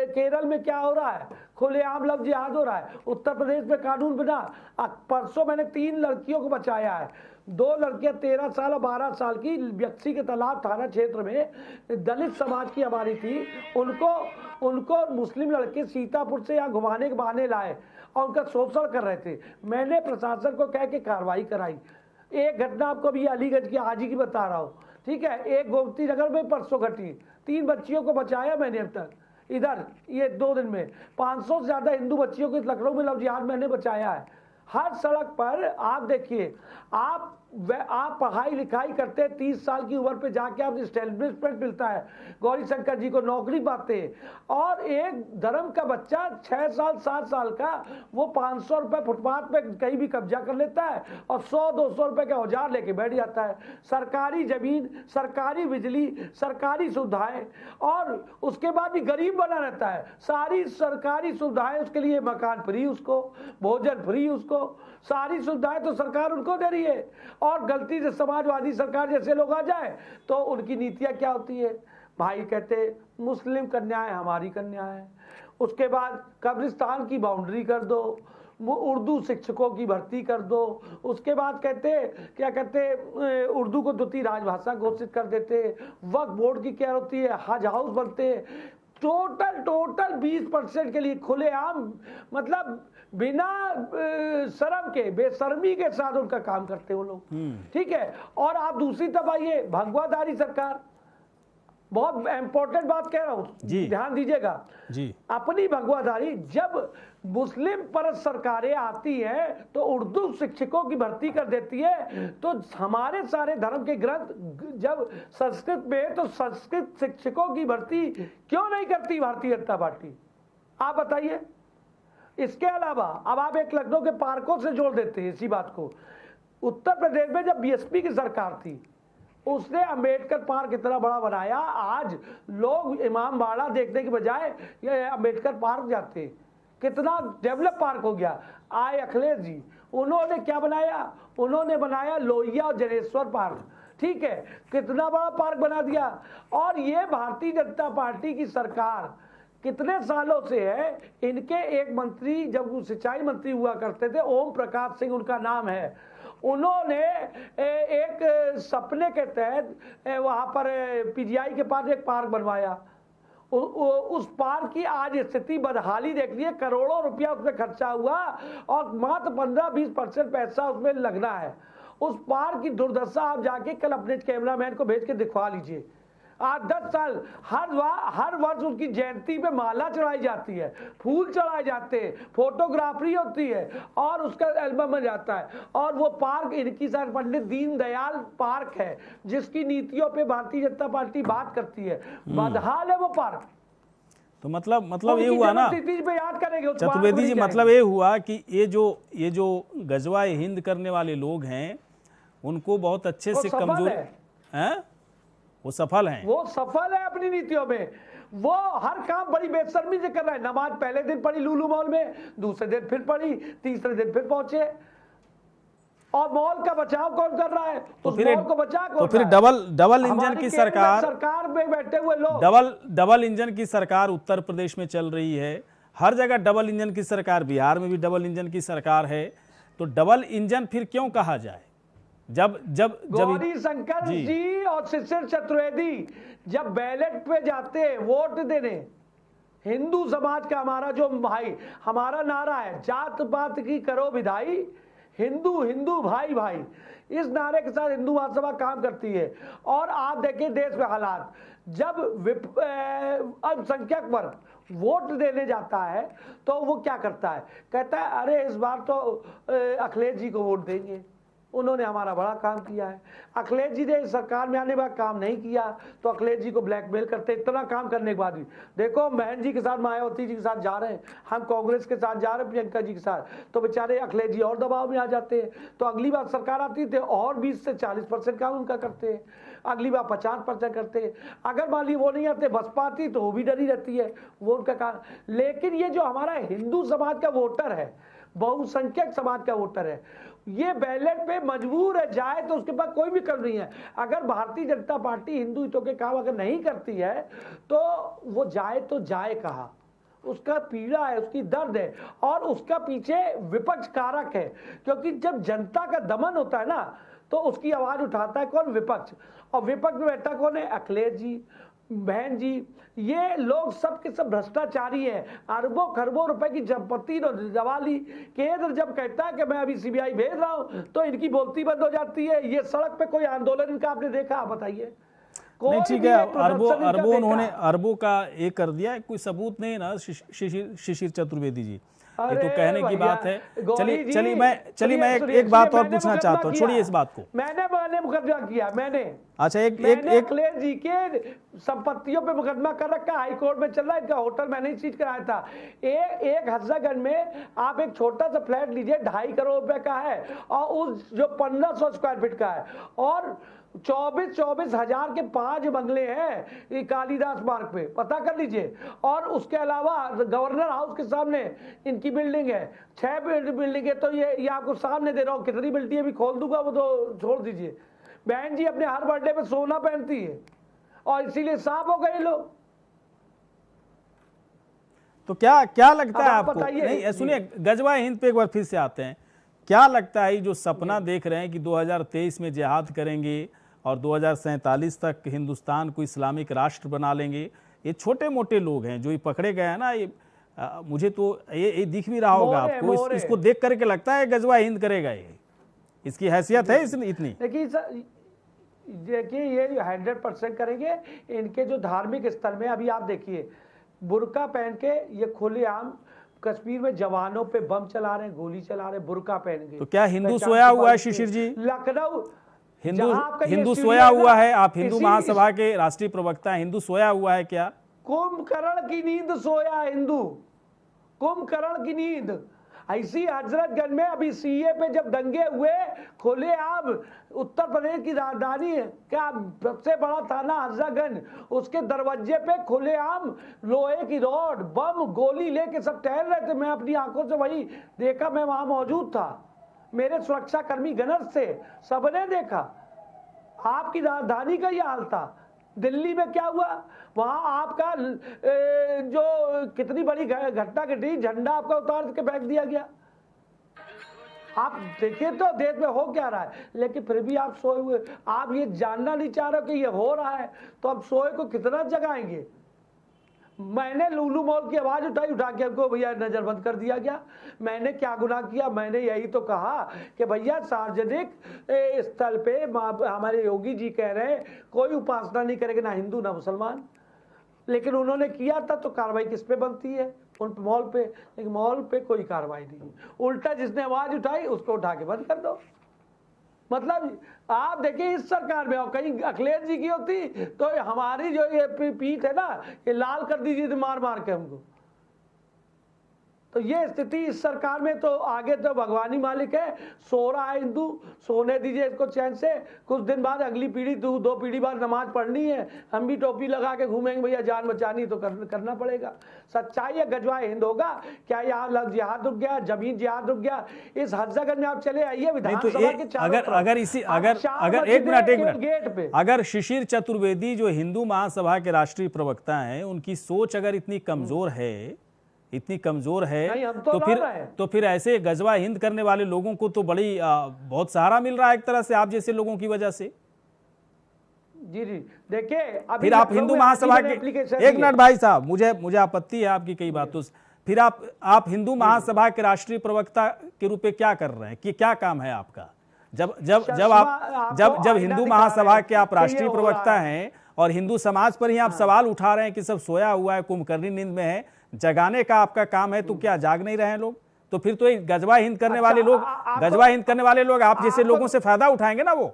केरल में क्या हो रहा है? खुलेआम लव जिहाद हो रहा है। उत्तर प्रदेश में कानून बना। परसों मैंने 3 लड़कियों को बचाया है। 2 लड़कियां 13 साल और 12 साल की व्यक्ति के तालाब थाना क्षेत्र में दलित समाज की हमारी थी। उनको मुस्लिम लड़के सीतापुर से यहाँ घुमाने के बहाने लाए और उनका शोषण कर रहे थे। मैंने प्रशासन को कह के कार्रवाई कराई। एक घटना आपको भी अलीगढ़ की आज ही की बता रहा हूँ, ठीक है। एक गोमती नगर में परसों घटी, 3 बच्चियों को बचाया मैंने अब तक इधर ये 2 दिन में। 500 से ज्यादा हिंदू बच्चियों को लखनऊ में लव जिहाद मैंने बचाया है। हर सड़क पर आप देखिए, आप पढ़ाई लिखाई करते 30 साल की उम्र पे जाके आप एस्टेब्लिशमेंट मिलता है, गौरी शंकर जी को नौकरी पाते हैं, और एक धर्म का बच्चा 6 साल 7 साल का वो 500 रुपये फुटपाथ पे कहीं भी कब्जा कर लेता है और 100-200 रुपये के औजार लेके बैठ जाता है। सरकारी जमीन, सरकारी बिजली, सरकारी सुविधाएं, और उसके बाद भी गरीब बना रहता है। सारी सरकारी सुविधाएं उसके लिए, मकान फ्री उसको, भोजन फ्री उसको, सारी सुविधाएं तो सरकार उनको दे रही है। और गलती से समाजवादी सरकार जैसे लोग आ जाए तो उनकी नीतियां क्या होती है, भाई कहते मुस्लिम कन्याएं हमारी कन्या है, उसके बाद कब्रिस्तान की बाउंड्री कर दो, उर्दू शिक्षकों की भर्ती कर दो, उसके बाद कहते क्या कहते उर्दू को द्वितीय राजभाषा घोषित कर देते, वक्फ बोर्ड की क्या होती है, हज हाउस बनते, टोटल 20% के लिए खुलेआम, मतलब बिना शर्म के, बेशर्मी के साथ उनका काम करते वो लोग, ठीक है। और आप दूसरी तरफ आइए, भगवाधारी सरकार, बहुत इंपॉर्टेंट बात कह रहा हूं, ध्यान दीजिएगा
जी।
अपनी भगवाधारी, जब मुस्लिम परस्त सरकारें आती हैं तो उर्दू शिक्षकों की भर्ती कर देती है, तो हमारे सारे धर्म के ग्रंथ जब संस्कृत में, तो संस्कृत शिक्षकों की भर्ती क्यों नहीं करती भारतीय जनता पार्टी, आप बताइए। इसके अलावा अब आप एक लखनऊ के पार्कों से जोड़ देते हैं इसी बात को। उत्तर प्रदेश में जब बीएसपी की सरकार थी, उसने अंबेडकर पार्क इतना बड़ा बनाया, आज लोग इमाम बाड़ा देखने के बजाय ये अंबेडकर पार्क जाते हैं, कितना डेवलप पार्क हो गया। आए अखिलेश जी, उन्होंने क्या बनाया, उन्होंने बनाया लोहिया और जनेश्वर पार्क, ठीक है, कितना बड़ा पार्क बना दिया। और ये भारतीय जनता पार्टी की सरकार कितने सालों से है, इनके एक मंत्री जब सिंचाई मंत्री हुआ करते थे, ओम प्रकाश सिंह उनका नाम है, उन्होंने एक सपने के तहत वहाँ पर पीजीआई के पास एक पार्क बनवाया। उस पार्क की आज स्थिति बदहाली देख लीजिए, करोड़ों रुपया उसमें खर्चा हुआ और मात्र 15-20% पैसा उसमें लगना है। उस पार्क की दुर्दशा आप जाके कल अपने कैमरामैन को भेज के दिखवा लीजिए। आज 10 साल हर वर्ष उसकी जयंती पे माला चढ़ाई जाती है, फूल चढ़ाए जाते हैं, फोटोग्राफी होती है और उसका एल्बम बन जाता है। और वो पार्क इनकी सर पंडित दीनदयाल पार्क है, जिसकी नीतियों पे भारतीय जनता पार्टी बात करती है, बदहाल है वो पार्क।
तो मतलब ये हुआ ना
याद करेंगे
चतुर्वेदी जी, मतलब ये हुआ कि ये जो गजवाए हिंद करने वाले लोग हैं, उनको बहुत अच्छे से कमजोर हैं, वो सफल हैं,
वो सफल है अपनी नीतियों में। वो हर काम बड़ी बेशर्मी से कर रहा है। नमाज पहले दिन पढ़ी लुलु मॉल में, दूसरे दिन फिर पढ़ी, तीसरे दिन फिर पहुंचे। और मॉल का बचाव कौन कर रहा है,
तो
उस
फिर
मॉल को बचा कौन,
तो फिर डबल इंजन की
सरकार में बैठे हुए लोग,
डबल इंजन की सरकार उत्तर प्रदेश में चल रही है, हर जगह डबल इंजन की सरकार, बिहार में भी डबल इंजन की सरकार है। तो डबल इंजन फिर क्यों कहा जाए, जब
गौरी शंकर जी और शिशिर चतुर्वेदी जब बैलेट पे जाते वोट देने, हिंदू समाज का हमारा जो भाई, हमारा नारा है जात पात की करो विदाई, हिंदू हिंदू भाई भाई, इस नारे के साथ हिंदू महासभा काम करती है। और आप देखिए देश में हालात, जब अल्पसंख्यक वर्ग वोट देने जाता है तो वो क्या करता है, कहता है अरे इस बार तो अखिलेश जी को वोट देंगे, उन्होंने हमारा बड़ा काम किया है। अखिलेश जी ने सरकार में आने के बाद काम नहीं किया तो अखिलेश जी को ब्लैकमेल करते, इतना काम करने के बाद भी। देखो बहन जी के साथ, मायावती जी के साथ जा रहे हैं, हम कांग्रेस के साथ जा रहे हैं प्रियंका जी के साथ, तो बेचारे अखिलेश जी और दबाव में आ जाते हैं। तो अगली बार सरकार आती है और 20 से 40% काम उनका करते हैं, अगली बार 50% करते हैं। अगर मान ली वो नहीं आते, बसपा आती तो वो भी डरी रहती है, वो उनका काम। लेकिन ये जो हमारा हिंदू समाज का वोटर है, बहुसंख्यक समाज का वोटर है, ये बैलेट पे मजबूर है, जाए तो उसके पास कोई विकल्प नहीं है। अगर भारतीय जनता पार्टी हिंदू हितों के काम अगर नहीं करती है तो वो जाए तो जाए कहाँ, उसका पीड़ा है, उसकी दर्द है, और उसका पीछे विपक्ष कारक है। क्योंकि जब जनता का दमन होता है ना तो उसकी आवाज उठाता है कौन, विपक्ष। और विपक्ष में बैठा कौन है, अखिलेश जी, बहन जी, ये लोग सब के सब भ्रष्टाचारी हैं, अरबों खरबों रुपए की संपत्ति जवाली। केंद्र जब कहता है कि मैं अभी सीबीआई भेज रहा हूं तो इनकी बोलती बंद हो जाती है। ये सड़क पे कोई आंदोलन इनका आपने देखा, आप बताइए?
नहीं ठीक है, अरबों उन्होंने अरबों का एक कर दिया, कोई सबूत नहीं ना शिशिर चतुर्वेदी जी। ये तो कहने की
भैया,
बात है।
गौरी जी,
चलिए मैं
सुनिए,
एक बात और
मैंने
पूछना
मुकदमा
चाहता हूँ,
किया।
छोड़िए इस बात को।
मैंने मुकदमा किया, मैंने
अच्छा
मैंने अखिलेश जी के संपत्तियों पे मुकदमा कर रखा, हाई कोर्ट में चल रहा है। इनका होटल मैंने ही सीज कराया था। एक हजरतगंज में आप एक छोटा सा फ्लैट लीजिए, 2.5 करोड़ रुपए का है, और उस जो 1500 स्क्वायर फीट का है, और 24 हजार के 5 बंगले हैं कालीदास मार्ग पे, पता कर लीजिए। और उसके अलावा गवर्नर हाउस के सामने इनकी बिल्डिंग है, 6 बिल्डिंग है। तो ये आपको सामने दे रहा हूँ, कितनी बिल्डिंग भी खोल दूंगा, वो तो छोड़ दीजिए। बहन जी अपने हर बर्थडे पे सोना पहनती है, और इसीलिए सांप हो गए लोग।
तो क्या लगता है
अब आप
आपको?
बताइए।
नहीं सुनिए, गजवा हिंद पे एक बार फिर से आते हैं। क्या लगता है जो सपना देख रहे हैं कि 2023 में जिहाद करेंगे और 2047 तक हिंदुस्तान को इस्लामिक राष्ट्र बना लेंगे, ये छोटे मोटे लोग हैं जो ये पकड़े गए हैं ना, ये मुझे तो ये दिख भी रहा होगा आपको, इसको देख करके लगता है गजवा हिंद करेगा ये, इसकी हैसियत है इतनी?
देखिए ये 100% करेंगे। इनके जो धार्मिक स्थल में अभी आप देखिए, बुर्का पहन के ये खुलेआम कश्मीर में जवानों पे बम चला रहे हैं, गोली चला रहे हैं, बुर्का पहन के।
तो क्या हिंदू सोया हुआ है शिशिर जी?
लखनऊ
हिंदू सोया हुआ है? आप हिंदू महासभा के राष्ट्रीय प्रवक्ता, हिंदू सोया हुआ है क्या?
कुंभकर्ण की नींद सोया हिंदू, कुंभकर्ण की नींद। ऐसी हजरतगंज में अभी सीए पे जब दंगे हुए, खुलेआम उत्तर प्रदेश की राजधानी है क्या, सबसे बड़ा थाना हजरतगंज, उसके दरवाजे पे खुलेआम लोहे की रॉड, बम, गोली लेके सब टहल रहे थे। मैं अपनी आंखों से वही देखा, मैं वहां मौजूद था, मेरे सुरक्षा कर्मी गनर्स थे, सबने देखा। आपकी राजधानी का यह हाल था। दिल्ली में क्या हुआ, वहां आपका जो कितनी बड़ी घटना घटी, झंडा आपका उतार के फेंक दिया गया। आप देखिए तो देश में हो क्या रहा है, लेकिन फिर भी आप सोए हुए, आप ये जानना नहीं चाह रहे हो कि ये हो रहा है, तो आप सोए को कितना जगाएंगे। मैंने लुलु मॉल की आवाज उठा के हमको भैया नजरबंद कर दिया गया। मैंने क्या गुनाह किया? मैंने यही तो कहा कि भैया सार्वजनिक स्थल पे हमारे योगी जी कह रहे हैं कोई उपासना नहीं करेगा, ना हिंदू ना मुसलमान, लेकिन उन्होंने किया था। तो कार्रवाई किस पे बनती है? उन मॉल पे। लेकिन मॉल पे कोई कार्रवाई नहीं, उल्टा जिसने आवाज उठाई उसको उठा के बंद कर दो। मतलब आप देखिए इस सरकार में, और कहीं अखिलेश जी की होती तो हमारी जो ये पीठ है ना, ये लाल कर दीजिए तो मार मार के हमको। तो ये स्थिति इस सरकार में, तो आगे तो भगवानी मालिक है। सो रहा है हिंदू, सोने दीजिए इसको चैन से। कुछ दिन बाद अगली पीढ़ी, 2 पीढ़ी बाद नमाज पढ़नी है, हम भी टोपी लगा के घूमेंगे, भैया जान बचानी तो करना पड़ेगा। सच्चाई है, गजवा हिंद होगा। क्या यहाँ जिहाद रुक गया, जमीन जिहाद रुक गया? इस हजरतगंज में आप चले आइए, विधानसभा के
अगर एक मिनट, अगर शिशिर चतुर्वेदी जो हिंदू महासभा के राष्ट्रीय प्रवक्ता हैं, उनकी सोच अगर इतनी कमजोर है, तो फिर ऐसे गजवा हिंद करने वाले लोगों को तो बहुत सहारा मिल रहा है एक तरह से, आप जैसे लोगों की वजह से।
जी देखिए,
फिर आप हिंदू महासभा के, एक मिनट भाई साहब, मुझे आपत्ति है आपकी कई बातों से। फिर आप हिंदू महासभा के राष्ट्रीय प्रवक्ता के रूप में क्या कर रहे हैं, कि क्या काम है आपका? जब हिंदू महासभा के आप राष्ट्रीय प्रवक्ता हैं और हिंदू समाज पर ही आप सवाल उठा रहे हैं कि सब सोया हुआ है, कुंभकर्णी नींद में है, जगाने का आपका काम है, तो क्या जाग नहीं रहे हैं लोग? तो फिर तो गजवा हिंद करने वाले लोग आप जैसे लोगों से फायदा उठाएंगे ना। वो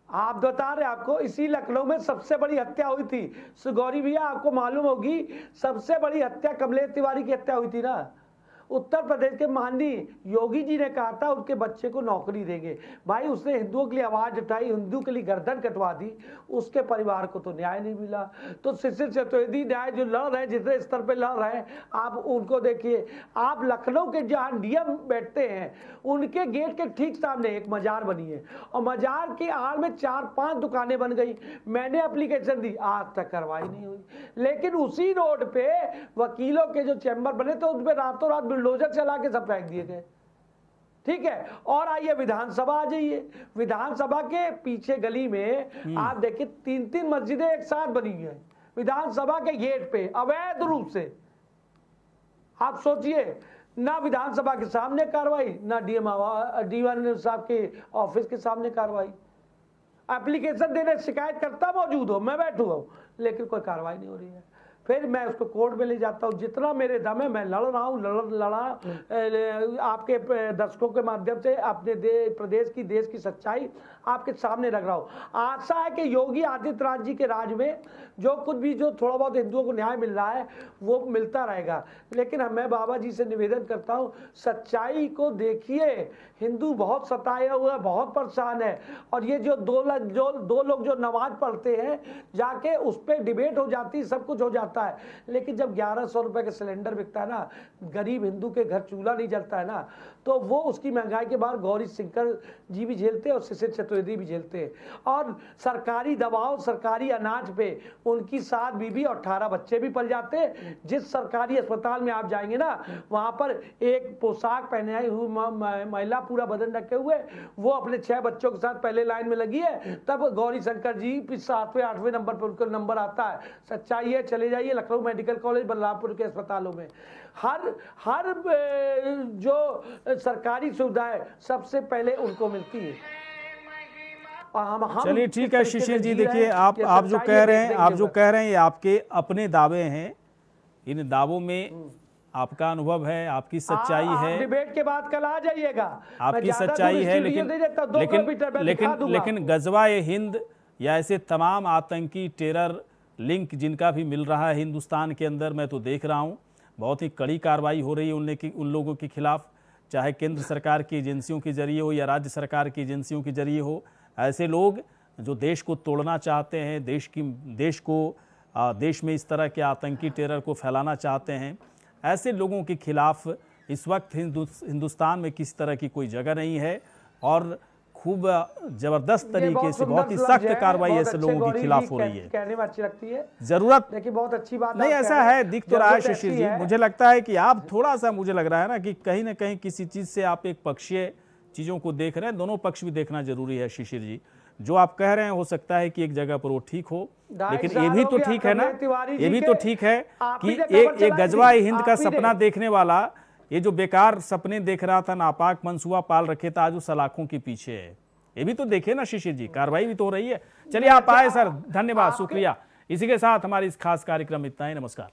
आप बता रहे, आपको इसी लखनऊ में सबसे बड़ी हत्या हुई थी। गौरी भैया आपको मालूम होगी, सबसे बड़ी हत्या कमलेश तिवारी की हत्या हुई थी ना। उत्तर प्रदेश के माननीय योगी जी ने कहा था उनके बच्चे को नौकरी देंगे। भाई उसने हिंदुओं के लिए आवाज उठाई, हिंदू के लिए गर्दन कटवा दी, उसके परिवार को तो न्याय नहीं मिला। तो शिशिर चतुर्वेदी न्याय जो लड़ रहे हैं, जितने स्तर पे लड़ रहे हैं, आप उनको देखिए। आप लखनऊ के जहाँ डीएम बैठते हैं, उनके गेट के ठीक सामने एक मजार बनी है, और मजार की आड़ में 4-5 दुकानें बन गई। मैंने एप्लीकेशन दी, आज तक कार्रवाई नहीं हुई। लेकिन उसी रोड पे वकीलों के जो चैम्बर बने थे, उनपे रातों रात बुलडोजर चला के सब फेंक दिए गए। ठीक है, और आइए विधानसभा आ जाइए। विधानसभा के पीछे गली में आप देखिए 3-3 मस्जिदें एक साथ बनी है विधानसभा के गेट पे, अवैध रूप से। आप सोचिए, ना विधानसभा के सामने कार्रवाई, ना डीएम साहब के ऑफिस के सामने कार्रवाई। एप्लीकेशन देने शिकायत करता मौजूद हो, मैं बैठू हूं, लेकिन कोई कार्रवाई नहीं हो रही है। फिर मैं उसको कोर्ट में ले जाता हूँ। जितना मेरे दम है मैं लड़ रहा हूँ, लड़ा आपके दर्शकों के माध्यम से अपने प्रदेश की, देश की सच्चाई आपके सामने रख रहा हूँ। आशा है कि योगी आदित्यनाथ जी के राज में जो कुछ भी, जो थोड़ा बहुत हिंदुओं को न्याय मिल रहा है वो मिलता रहेगा। लेकिन मैं बाबा जी से निवेदन करता हूँ, सच्चाई को देखिए। हिंदू बहुत सताए हुए, बहुत परेशान है। और ये जो दो लोग जो नमाज पढ़ते हैं, जाके उस पर डिबेट हो जाती है, सब कुछ हो जाता है। लेकिन जब 1100 रुपए का सिलेंडर बिकता है ना, गरीब हिंदू के घर चूल्हा नहीं जलता है ना, तो वो उसकी महंगाई के बाद गौरी शंकर जी भी झेलते हैं और शिशिर चतुर्वेदी भी झेलते हैं। और सरकारी दबाव, सरकारी अनाज पे उनकी 7 बीवी और 18 बच्चे भी पल जाते हैं। जिस सरकारी अस्पताल में आप जाएंगे ना, वहां पर एक पोशाक पहने आई हुई महिला, पूरा बदन ढके हुए, वो अपने 6 बच्चों के साथ पहले लाइन में लगी है। तब गौरी शंकर जी 7वें 8वें नंबर पर उनका नंबर आता है। सच्चाई है, चले जाइए लखनऊ मेडिकल कॉलेज, बलरामपुर के अस्पतालों में हर जो सरकारी सुविधा है सबसे पहले उनको मिलती है।
चलिए ठीक है शिशिर जी, देखिए आप जो कह रहे हैं ये आपके अपने दावे हैं। इन दावों में आपका अनुभव है, आपकी सच्चाई है।
डिबेट के बाद कल आ जाइएगा,
आपकी सच्चाई है, लेकिन गजवा-ए हिंद या ऐसे तमाम आतंकी टेरर लिंक जिनका भी मिल रहा है हिंदुस्तान के अंदर, मैं तो देख रहा हूँ बहुत ही कड़ी कार्रवाई हो रही है उन लोगों के खिलाफ, चाहे केंद्र सरकार की एजेंसियों के जरिए हो या राज्य सरकार की एजेंसियों के जरिए हो। ऐसे लोग जो देश को तोड़ना चाहते हैं, देश में इस तरह के आतंकी टेरर को फैलाना चाहते हैं, ऐसे लोगों के खिलाफ इस वक्त हिंदुस्तान में किसी तरह की कोई जगह नहीं है। और खूब जबरदस्त तरीके से बहुत ही सख्त कार्रवाई ऐसे लोगों के खिलाफ हो रही है।
कहने में अच्छी लगती है,
जरूरत
देखिए बहुत अच्छी बात
नहीं, ऐसा है, दिख तो रहा है शिशिर जी। मुझे लगता है कि आप थोड़ा सा, मुझे लग रहा है ना कि कहीं ना कहीं किसी चीज से आप एक पक्षीय चीजों को देख रहे हैं। दोनों पक्ष भी देखना जरूरी है शिशिर जी। जो आप कह रहे हैं हो सकता है कि एक जगह पर वो ठीक हो, लेकिन ये भी तो ठीक है ना, ये भी तो ठीक है कि एक गजवा-ए हिंद का सपना देखने वाला, ये जो बेकार सपने देख रहा था, नापाक मंसूबा पाल रखे था, आज वो सलाखों के पीछे है। ये भी तो देखे ना शिशिर जी, कार्रवाई भी तो हो रही है। चलिए आप आए सर, धन्यवाद, शुक्रिया। इसी के साथ हमारी इस खास कार्यक्रम इतना ही। नमस्कार।